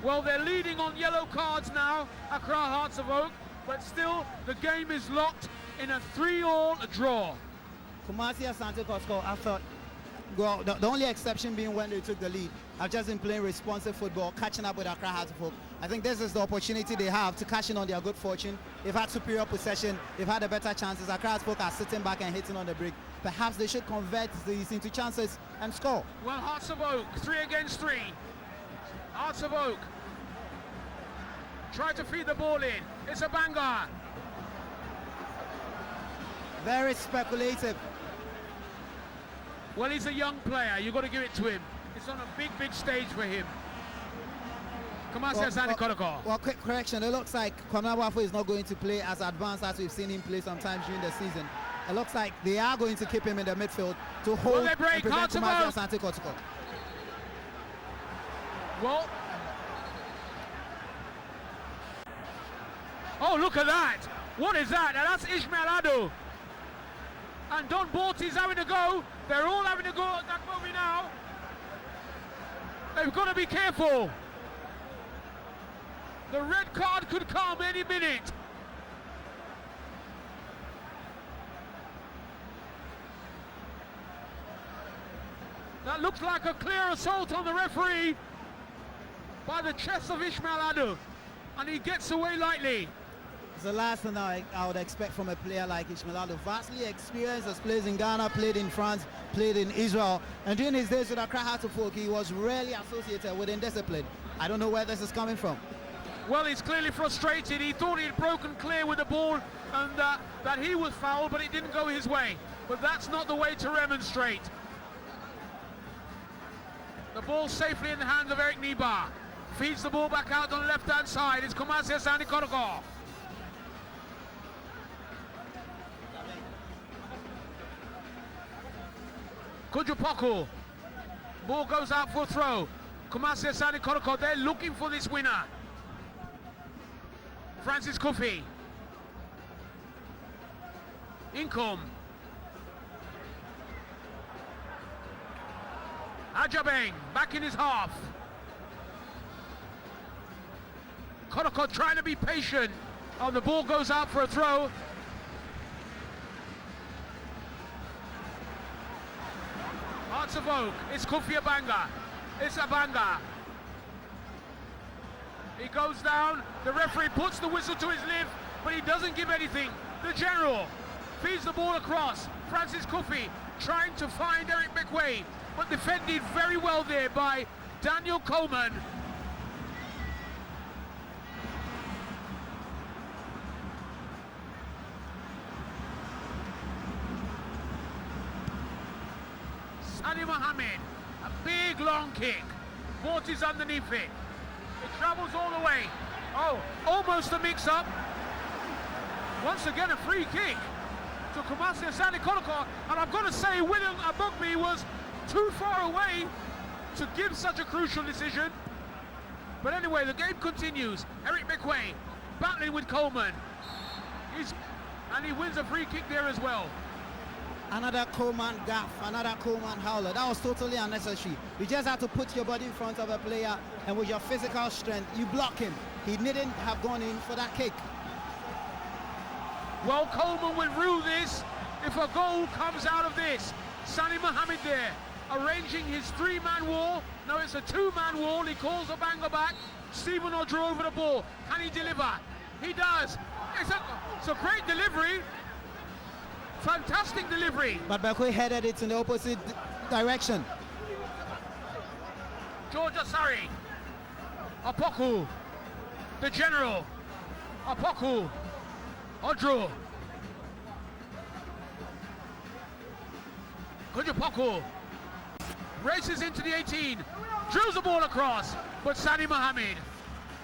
Well, they're leading on yellow cards now, Accra Hearts of Oak, but still the game is locked in a 3-all draw. Kumasi Asante Kotoko, I thought, well, the only exception being when they took the lead. I've just been playing responsive football, catching up with Accra Hearts of Oak. I think this is the opportunity they have to cash in on their good fortune. They've had superior possession, they've had a better chances. Accra Hearts of Oak are sitting back and hitting on the break. Perhaps they should convert these into chances and score. Well, Hearts of Oak, 3 against 3. Hearts of Oak try to feed the ball in. It's a banger. Very speculative. Well, he's a young player. You've got to give it to him. It's on a big, big stage for him. Kumasi Asante Kotoko. Well, quick correction. It looks like Kwame Wafo is not going to play as advanced as we've seen him play sometimes during the season. It looks like they are going to keep him in the midfield to hold and prevent Kumasi Asante Kotoko. Well, oh, look at that. What is that? And that's Ismail Adu. And Don Borti's having a go. They're all having a go at that movie now. They've got to be careful. The red card could come any minute. That looks like a clear assault on the referee by the chest of Ismail Adu. And he gets away lightly. It's the last thing I would expect from a player like Ismail Adu. Vastly experienced, has played in Ghana, played in France, played in Israel. And during his days with Accra Hearts of Oak, he was rarely associated with indiscipline. I don't know where this is coming from. Well, he's clearly frustrated. He thought he had broken clear with the ball and that he was fouled, but it didn't go his way. But that's not the way to remonstrate. The ball safely in the hands of Eric Niba. Feeds the ball back out on the left-hand side. It's Kumasi Asante Kotoko. Kujupoko. Ball goes out for a throw. Kumasi Asante Kotoko, they're looking for this winner. Francis Kofi. Incoe. Ajabeng back in his half. Kotoko trying to be patient. Oh, the ball goes out for a throw. Hearts of Oak. It's Kofi Abanga. It's Abanga. He goes down. The referee puts the whistle to his lip, but he doesn't give anything. The general feeds the ball across. Francis Kofi trying to find Eric Bekwe, but defended very well there by Daniel Coleman. Sadi Mohammed, a big long kick. Borti's underneath it. It travels all the way. Oh, almost a mix-up. Once again, a free kick to Kumasi Asante Kotoko, and I've got to say, William Abogby was too far away to give such a crucial decision. But anyway, the game continues. Eric McQuay battling with Coleman. And he wins a free kick there as well. Another Coleman gaff, another Coleman howler. That was totally unnecessary. You just have to put your body in front of a player, and with your physical strength, you block him. He needn't have gone in for that kick. Well, Coleman will rue this if a goal comes out of this. Sani Mohammed there, arranging his three-man wall. No, it's a two-man wall. He calls a banger back. Stephen Odro over the ball. Can he deliver? He does. It's a great delivery. Fantastic delivery. But Bakwe headed it in the opposite direction. George Asari. Apoku. The general. Apoku. Odro. Kujapoku. Races into the 18. Drills the ball across. But Sani Mohammed.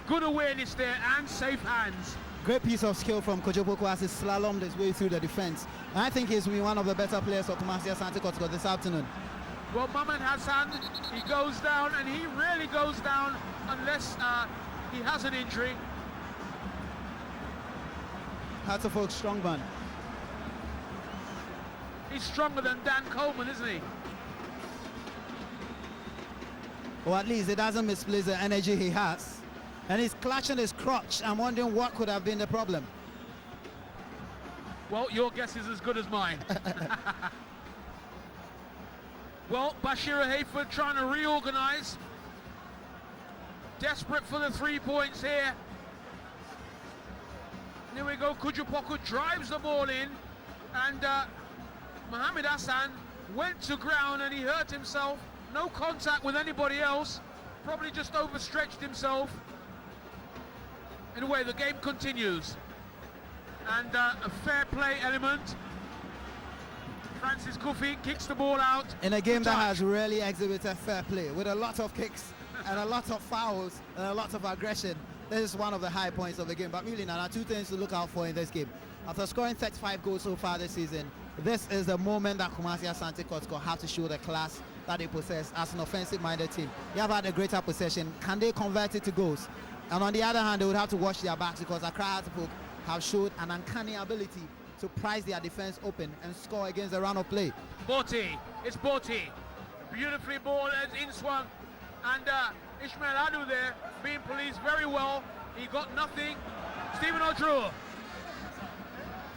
Good awareness there and safe hands. Great piece of skill from Kotoko as he slalomed his way through the defense. And I think he's been one of the better players of Kumasi Asante Kotoko this afternoon. Well, Mohamed Hassan, he goes down, and he rarely goes down unless he has an injury. Hartlefolk strong man. He's stronger than Dan Coleman, isn't he? Or at least he doesn't misplace the energy he has. And he's clutching his crotch. I'm wondering what could have been the problem. Well, your guess is as good as mine. Well, Bashira Hayford trying to reorganize. Desperate for the 3 points here. Here we go, Kujapoku drives the ball in, and Mohamed Hassan went to ground and he hurt himself. No contact with anybody else, probably just overstretched himself. Anyway, the game continues, and a fair play element. Francis Kofi kicks the ball out. In a game that has really exhibited fair play, with a lot of kicks and a lot of fouls and a lot of aggression. This is one of the high points of the game. But really, now, there are two things to look out for in this game. After scoring 35 goals so far this season, this is the moment that Kumasi Asante Kotoko have to show the class that they possess as an offensive-minded team. They have had a greater possession. Can they convert it to goals? And on the other hand, they would have to watch their backs, because Accra Hartlefolk have showed an uncanny ability to prize their defense open and score against the run of play. Borti, it's Borti. Beautifully ball as in swung, and Ishmael Adu there being policed very well. He got nothing. Stephen Odro.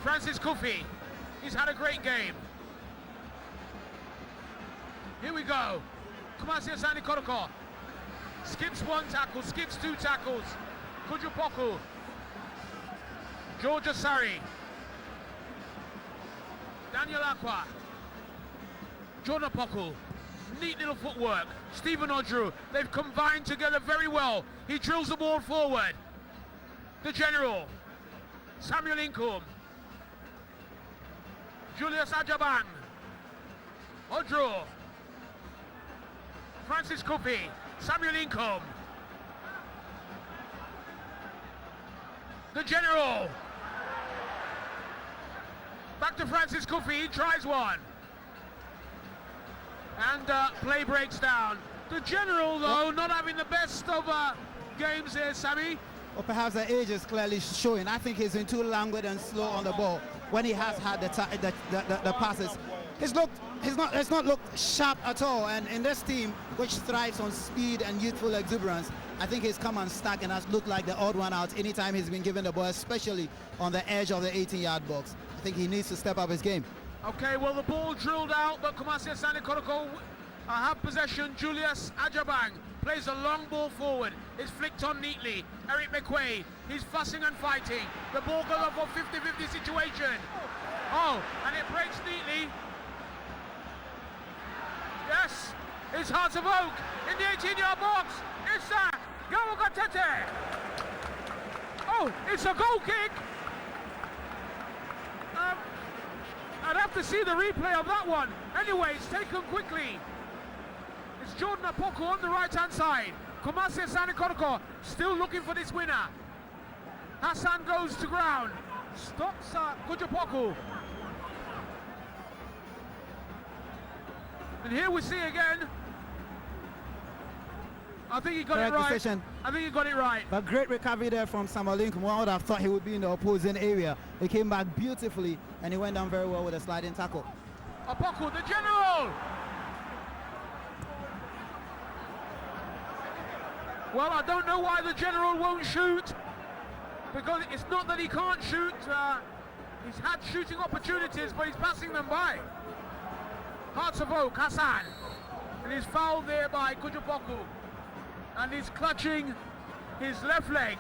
Francis Kofi. He's had a great game. Here we go. Kumasi Asante Kotoko. Skips one tackle, skips two tackles. Kujupoku. George Asari. Daniel Aqua. Jordan Poku. Neat little footwork. Stephen Odru. They've combined together very well. He drills the ball forward. The general. Samuel Incoom. Julius Ajabang. Odru. Francis Kofi. Samuel Incoom. The general. Back to Francis Kofi, he tries one. And play breaks down. The general, though, not having the best of games here, Sammy. Or perhaps the age is clearly showing. I think he's been too languid and slow on the ball when he has had the passes. It's not looked sharp at all. And in this team, which thrives on speed and youthful exuberance, I think he's come unstuck and has looked like the odd one out anytime he's been given the ball, especially on the edge of the 18-yard box. I think he needs to step up his game. Okay, well, the ball drilled out, but Kumasi Asante Kotoko have possession. Julius Ajabang plays a long ball forward. It's flicked on neatly. Eric McQuay, he's fussing and fighting. The ball goes up for 50-50 situation. Oh, and it breaks neatly. Yes, it's Hearts of Oak in the 18-yard box. It's Gawo Gatete. Oh, it's a goal kick. I'd have to see the replay of that one. Anyway, it's taken quickly. It's Jordan Apoko on the right-hand side. Kumasi Asante Kotoko still looking for this winner. Hassan goes to ground. Stops Kujapoku. And here we see again I think he got Correct it right. decision. I think he got it right. A great recovery there from Samuel Lincoln. One would have thought he would be in the opposing area. He came back beautifully and he went down very well with a sliding tackle. Opoku, the general! Well, I don't know why the general won't shoot, because it's not that he can't shoot. He's had shooting opportunities, but he's passing them by. Hearts of Oak, Hassan, and he's fouled there by Kotoko, and he's clutching his left leg.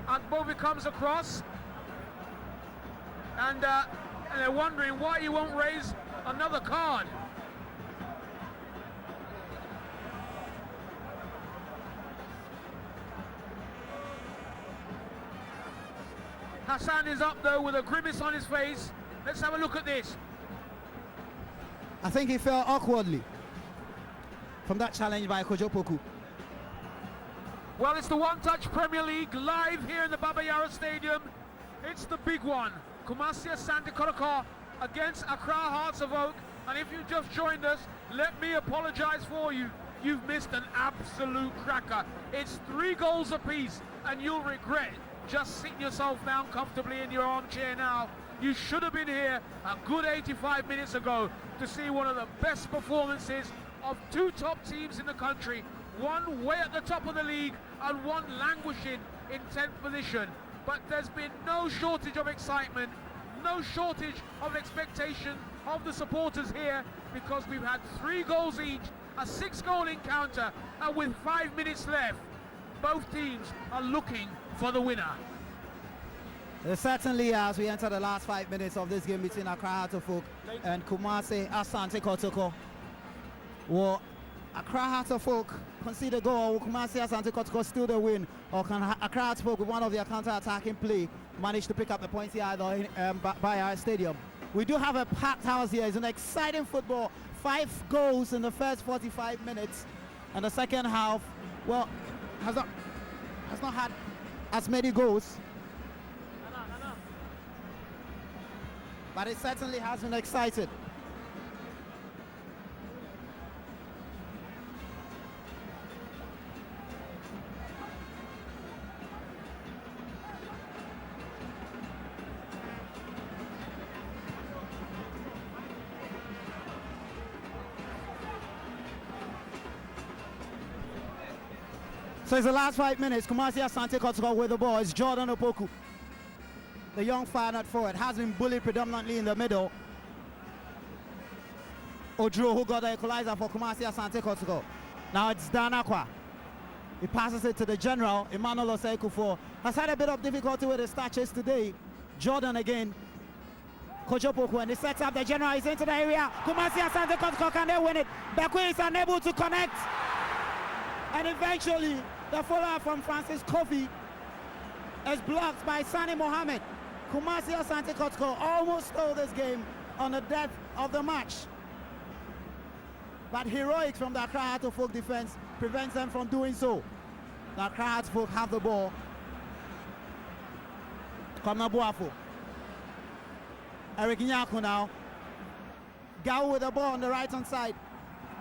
And Bobby comes across, and they're wondering why he won't raise another card. Hassan is up though with a grimace on his face. Let's have a look at this. I think he fell awkwardly from that challenge by Kotoko. Well, it's the Onetouch Premier League live here in the Baba Yara Stadium. It's the big one. Kumasi Asante Kotoko against Accra Hearts of Oak. And if you've just joined us, let me apologize for you. You've missed an absolute cracker. It's 3 goals apiece, and you'll regret just sitting yourself down comfortably in your armchair now. You should have been here a good 85 minutes ago to see one of the best performances of 2 top teams in the country. One way at the top of the league and one languishing in 10th position. But there's been no shortage of excitement, no shortage of expectation of the supporters here, because we've had 3 goals each, a 6-goal encounter, and with 5 minutes left, both teams are looking for the winner. Certainly, as we enter the last 5 minutes of this game between Accra Hearts of Oak and Kumasi Asante Kotoko. Well, Accra Hearts of Oak concede a goal, Kumasi Asante Kotoko still the win, or can Accra Hearts of Oak with one of their counter-attacking play manage to pick up the points here by our stadium. We do have a packed house here. It's an exciting football. 5 goals in the first 45 minutes, and the second half, well, has not had as many goals. But it certainly has been exciting. So it's the last 5 minutes. Kumasi Asante Kotoko with the ball. It's Jordan Opoku, the young fire forward, has been bullied predominantly in the middle. Odro, who got the equalizer for Kumasi Asante Kotoko. Now it's Danakwa. He passes it to the general, Emmanuel Osei-Kufo. Has had a bit of difficulty with his touches today. Jordan again. Kojopoku, and he sets up the general. He's into the area. Kumasi Asante Kotoko, can they win it? Bakwe is unable to connect. And eventually, the follow-up from Francis Kofi is blocked by Sani Mohammed. Kumasi Asante Kotoko almost stole this game on the death of the match. But heroics from the Accra Hearts of Oak defense prevents them from doing so. The Accra Hearts of Oak have the ball. Komnabuafo. Eric Nyaku now. Gao with the ball on the right-hand side.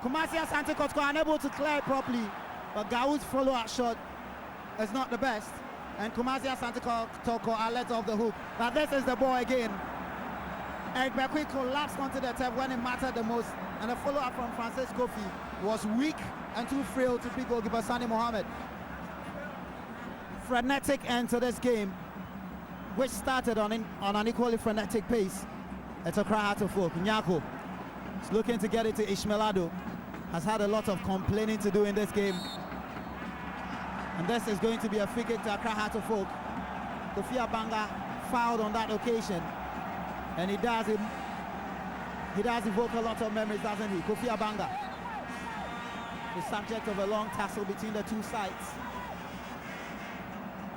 Kumasi Asante Kotoko unable to clear it properly, but Gao's follow-up shot is not the best. And Kumasi Asante Kotoko are let off the hook. But this is the ball again. Eric Bakwe collapsed onto the turf when it mattered the most. And the follow-up from Francis Kofi was weak and too frail to beat goalkeeper Sani Mohammed. Frenetic end to this game, which started on an equally frenetic pace. It's a cry out of folk. Nyako is looking to get it to Ishmaelado. Has had a lot of complaining to do in this game. And this is going to be a free kick to Accra Hearts of Oak. Kofi Abanga fouled on that occasion. And he does evoke a lot of memories, doesn't he? Kofi Abanga, the subject of a long tussle between the two sides.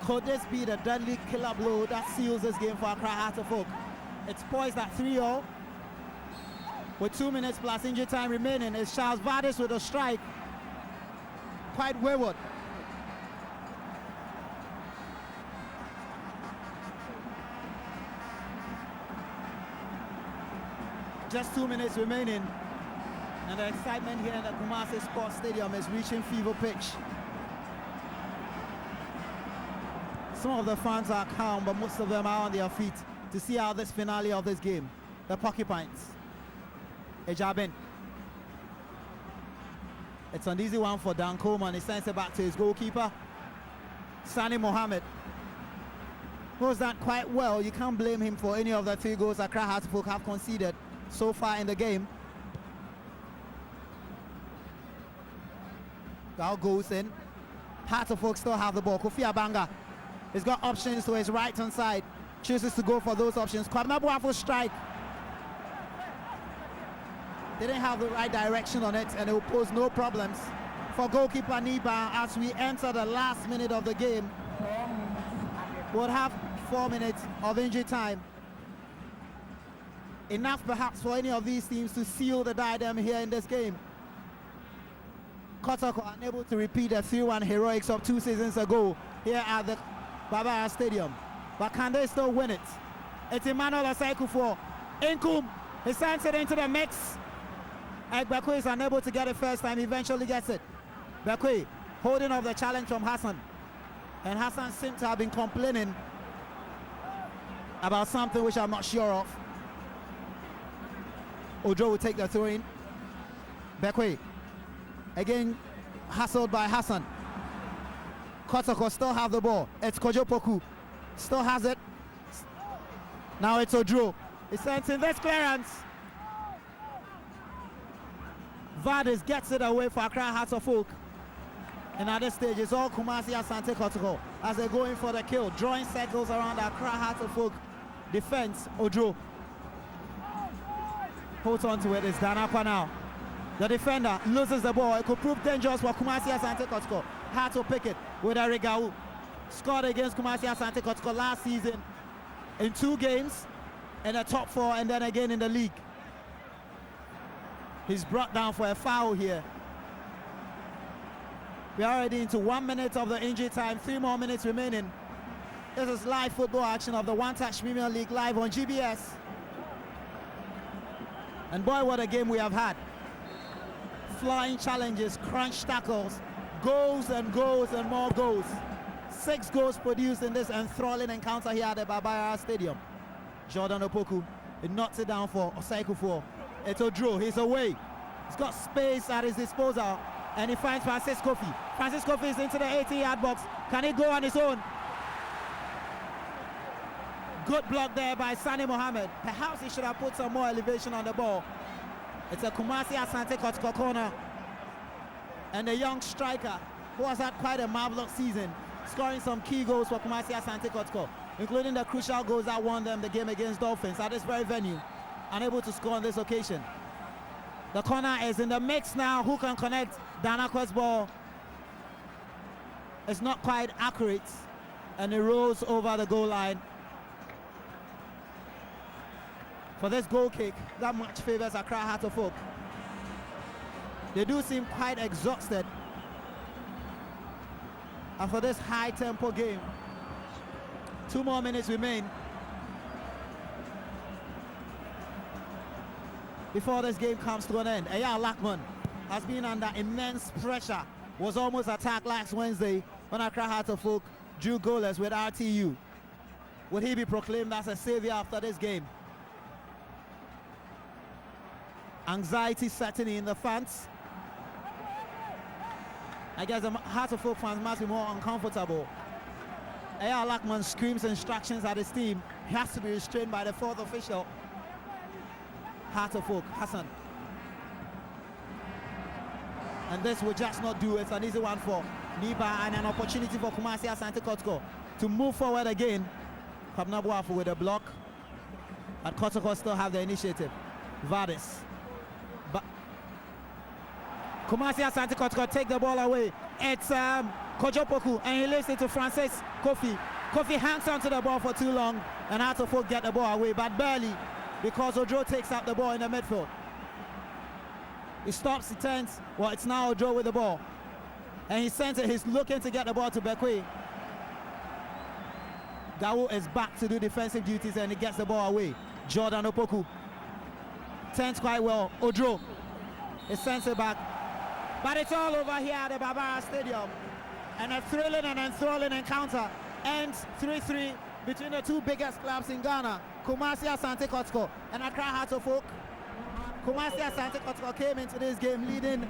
Could this be the deadly killer blow that seals this game for Accra Hearts of Oak? It's poised at 3-0. With 2 minutes plus injury time remaining, it's Charles Vardis with a strike. Quite wayward. Just 2 minutes remaining. And the excitement here in the Kumasi Sports Stadium is reaching fever pitch. Some of the fans are calm, but most of them are on their feet to see how this finale of this game. The Porcupines. Ejabin. It's an easy one for Dan Coleman. He sends it back to his goalkeeper, Sani Mohammed. Knows that quite well. You can't blame him for any of the 3 goals Accra Hearts folk have conceded so far in the game. That goes in. Hearts of folk still have the ball. Kofi Abanga has got options to his right hand side. Chooses to go for those options. Kwabena Boafo strike. Didn't have the right direction on it, and it will pose no problems for goalkeeper Niba as we enter the last minute of the game. We'll have 4 minutes of injury time. Enough perhaps for any of these teams to seal the diadem here in this game. Kotoko unable to repeat the 3-1 heroics of 2 seasons ago here at the Barbara Stadium. But can they still win it? It's Emmanuel Osaikufo. Inkum, he sends it into the mix. Bekwe is unable to get it first time, he eventually gets it. Bekwe holding off the challenge from Hassan. And Hassan seems to have been complaining about something which I'm not sure of. Ojo will take the throw in. Bekwe again hassled by Hassan. Kotoko still have the ball. It's Kojo Poku. Still has it. Now it's Ojo. He sends in this clearance. Vardis gets it away for Accra Hearts of Oak. And at this stage, it's all Kumasi Asante Kotoko as they're going for the kill, drawing circles around the Accra Hearts of Oak defense. Ojo holds on to it. It's Danakwa now. The defender loses the ball. It could prove dangerous for Kumasi Asante Kotoko. Had to pick it with Arigau. Scored against Kumasi Asante Kotoko last season in 2 games in the top 4 and then again in the league. He's brought down for a foul here. We're already into 1 minute of the injury time, 3 more minutes remaining. This is live football action of the Onetouch Premier League live on GBS. And boy, what a game we have had. Flying challenges, crunch tackles, goals and goals and more goals. 6 goals produced in this enthralling encounter here at the Barbara Stadium. Jordan Opoku, it knocks it down for Osaikufo. It's Odro, he's away. He's got space at his disposal, and he finds Francis Kofi. Francis Kofi is into the 80-yard box. Can he go on his own? Good block there by Sani Mohammed. Perhaps he should have put some more elevation on the ball. It's a Kumasi Asante Kotoko corner. And the young striker, who has had quite a marvelous season, scoring some key goals for Kumasi Asante Kotoko, including the crucial goals that won them the game against Dolphins at this very venue. Unable to score on this occasion. The corner is in the mix now. Who can connect? Danakwa's ball. It's not quite accurate, and it rolls over the goal line. For this goal kick, that much favors Accra Hearts of Oak. They do seem quite exhausted. And for this high-tempo game, 2 more minutes remain before this game comes to an end. Eyal Lackman has been under immense pressure, was almost attacked last Wednesday when Accra Hearts of Oak drew goalless with RTU. Would he be proclaimed as a savior after this game? Anxiety setting in the fans. I guess the Hearts of Oak fans must be more uncomfortable. Eyal Lackman screams instructions at his team. He has to be restrained by the 4th official. Heart of Oak, Hassan. And this will just not do. It's an easy one for Niba and an opportunity for Kumasi Asante Kotoko to move forward again. Kwabena Boafo with a block. And Kotoko still have the initiative. Vardis. But Kumasi Asante Kotoko take the ball away. It's Kojo Poku, and he leaves it to Francis Kofi. Kofi hangs onto the ball for too long, and Hearts of Oak get the ball away, but barely, because Ojo takes up the ball in the midfield. He stops, he turns. Well, it's now Ojo with the ball. And he sends it, he's looking to get the ball to Bekwe. Gawo is back to do defensive duties and he gets the ball away. Jordan Opoku turns quite well. Ojo He sends it back. But it's all over here at the Barbara Stadium. And a thrilling and enthralling encounter ends 3-3 between the two biggest clubs in Ghana, Kumasi Asante Kotoko and Accra Hearts of Oak. Kumasi Asante Kotoko came into this game leading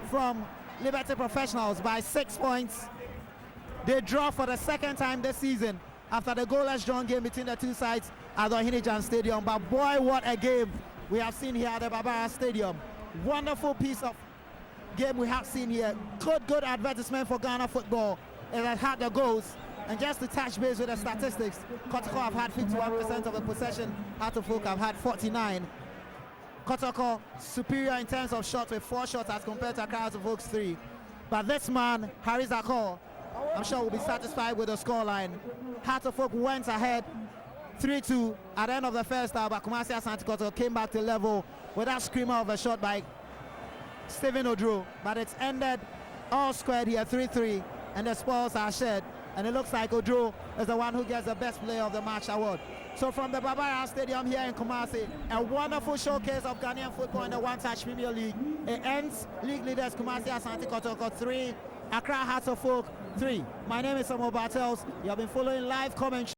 from Liberty Professionals by 6 points. They draw for the second time this season after the goalless drawn game between the two sides at the Ohinijan Stadium. But boy, what a game we have seen here at the Barbara Stadium. Wonderful piece of game we have seen here. Good advertisement for Ghana football. It has had the goals. And just to touch base with the statistics, Kotoko have had 51% of the possession. Heart of Oak have had 49. Kotoko superior in terms of shots with 4 shots as compared to Heart of Oak's 3. But this man, Harry Zakor, I'm sure will be satisfied with the scoreline. Heart of Oak went ahead 3-2 at the end of the first half, but Kumasi Asante Kotoko came back to level with that screamer of a shot by Stephen Odro. But it's ended all squared here 3-3, and the spoils are shared. And it looks like Odro is the one who gets the best player of the match award. So from the Barbara Stadium here in Kumasi, a wonderful showcase of Ghanaian football in the One-Touch Premier League. It ends league leaders Kumasi Asante Kotoko 3, Accra Hearts of Oak 3. My name is Samuel Bartels. You have been following live commentary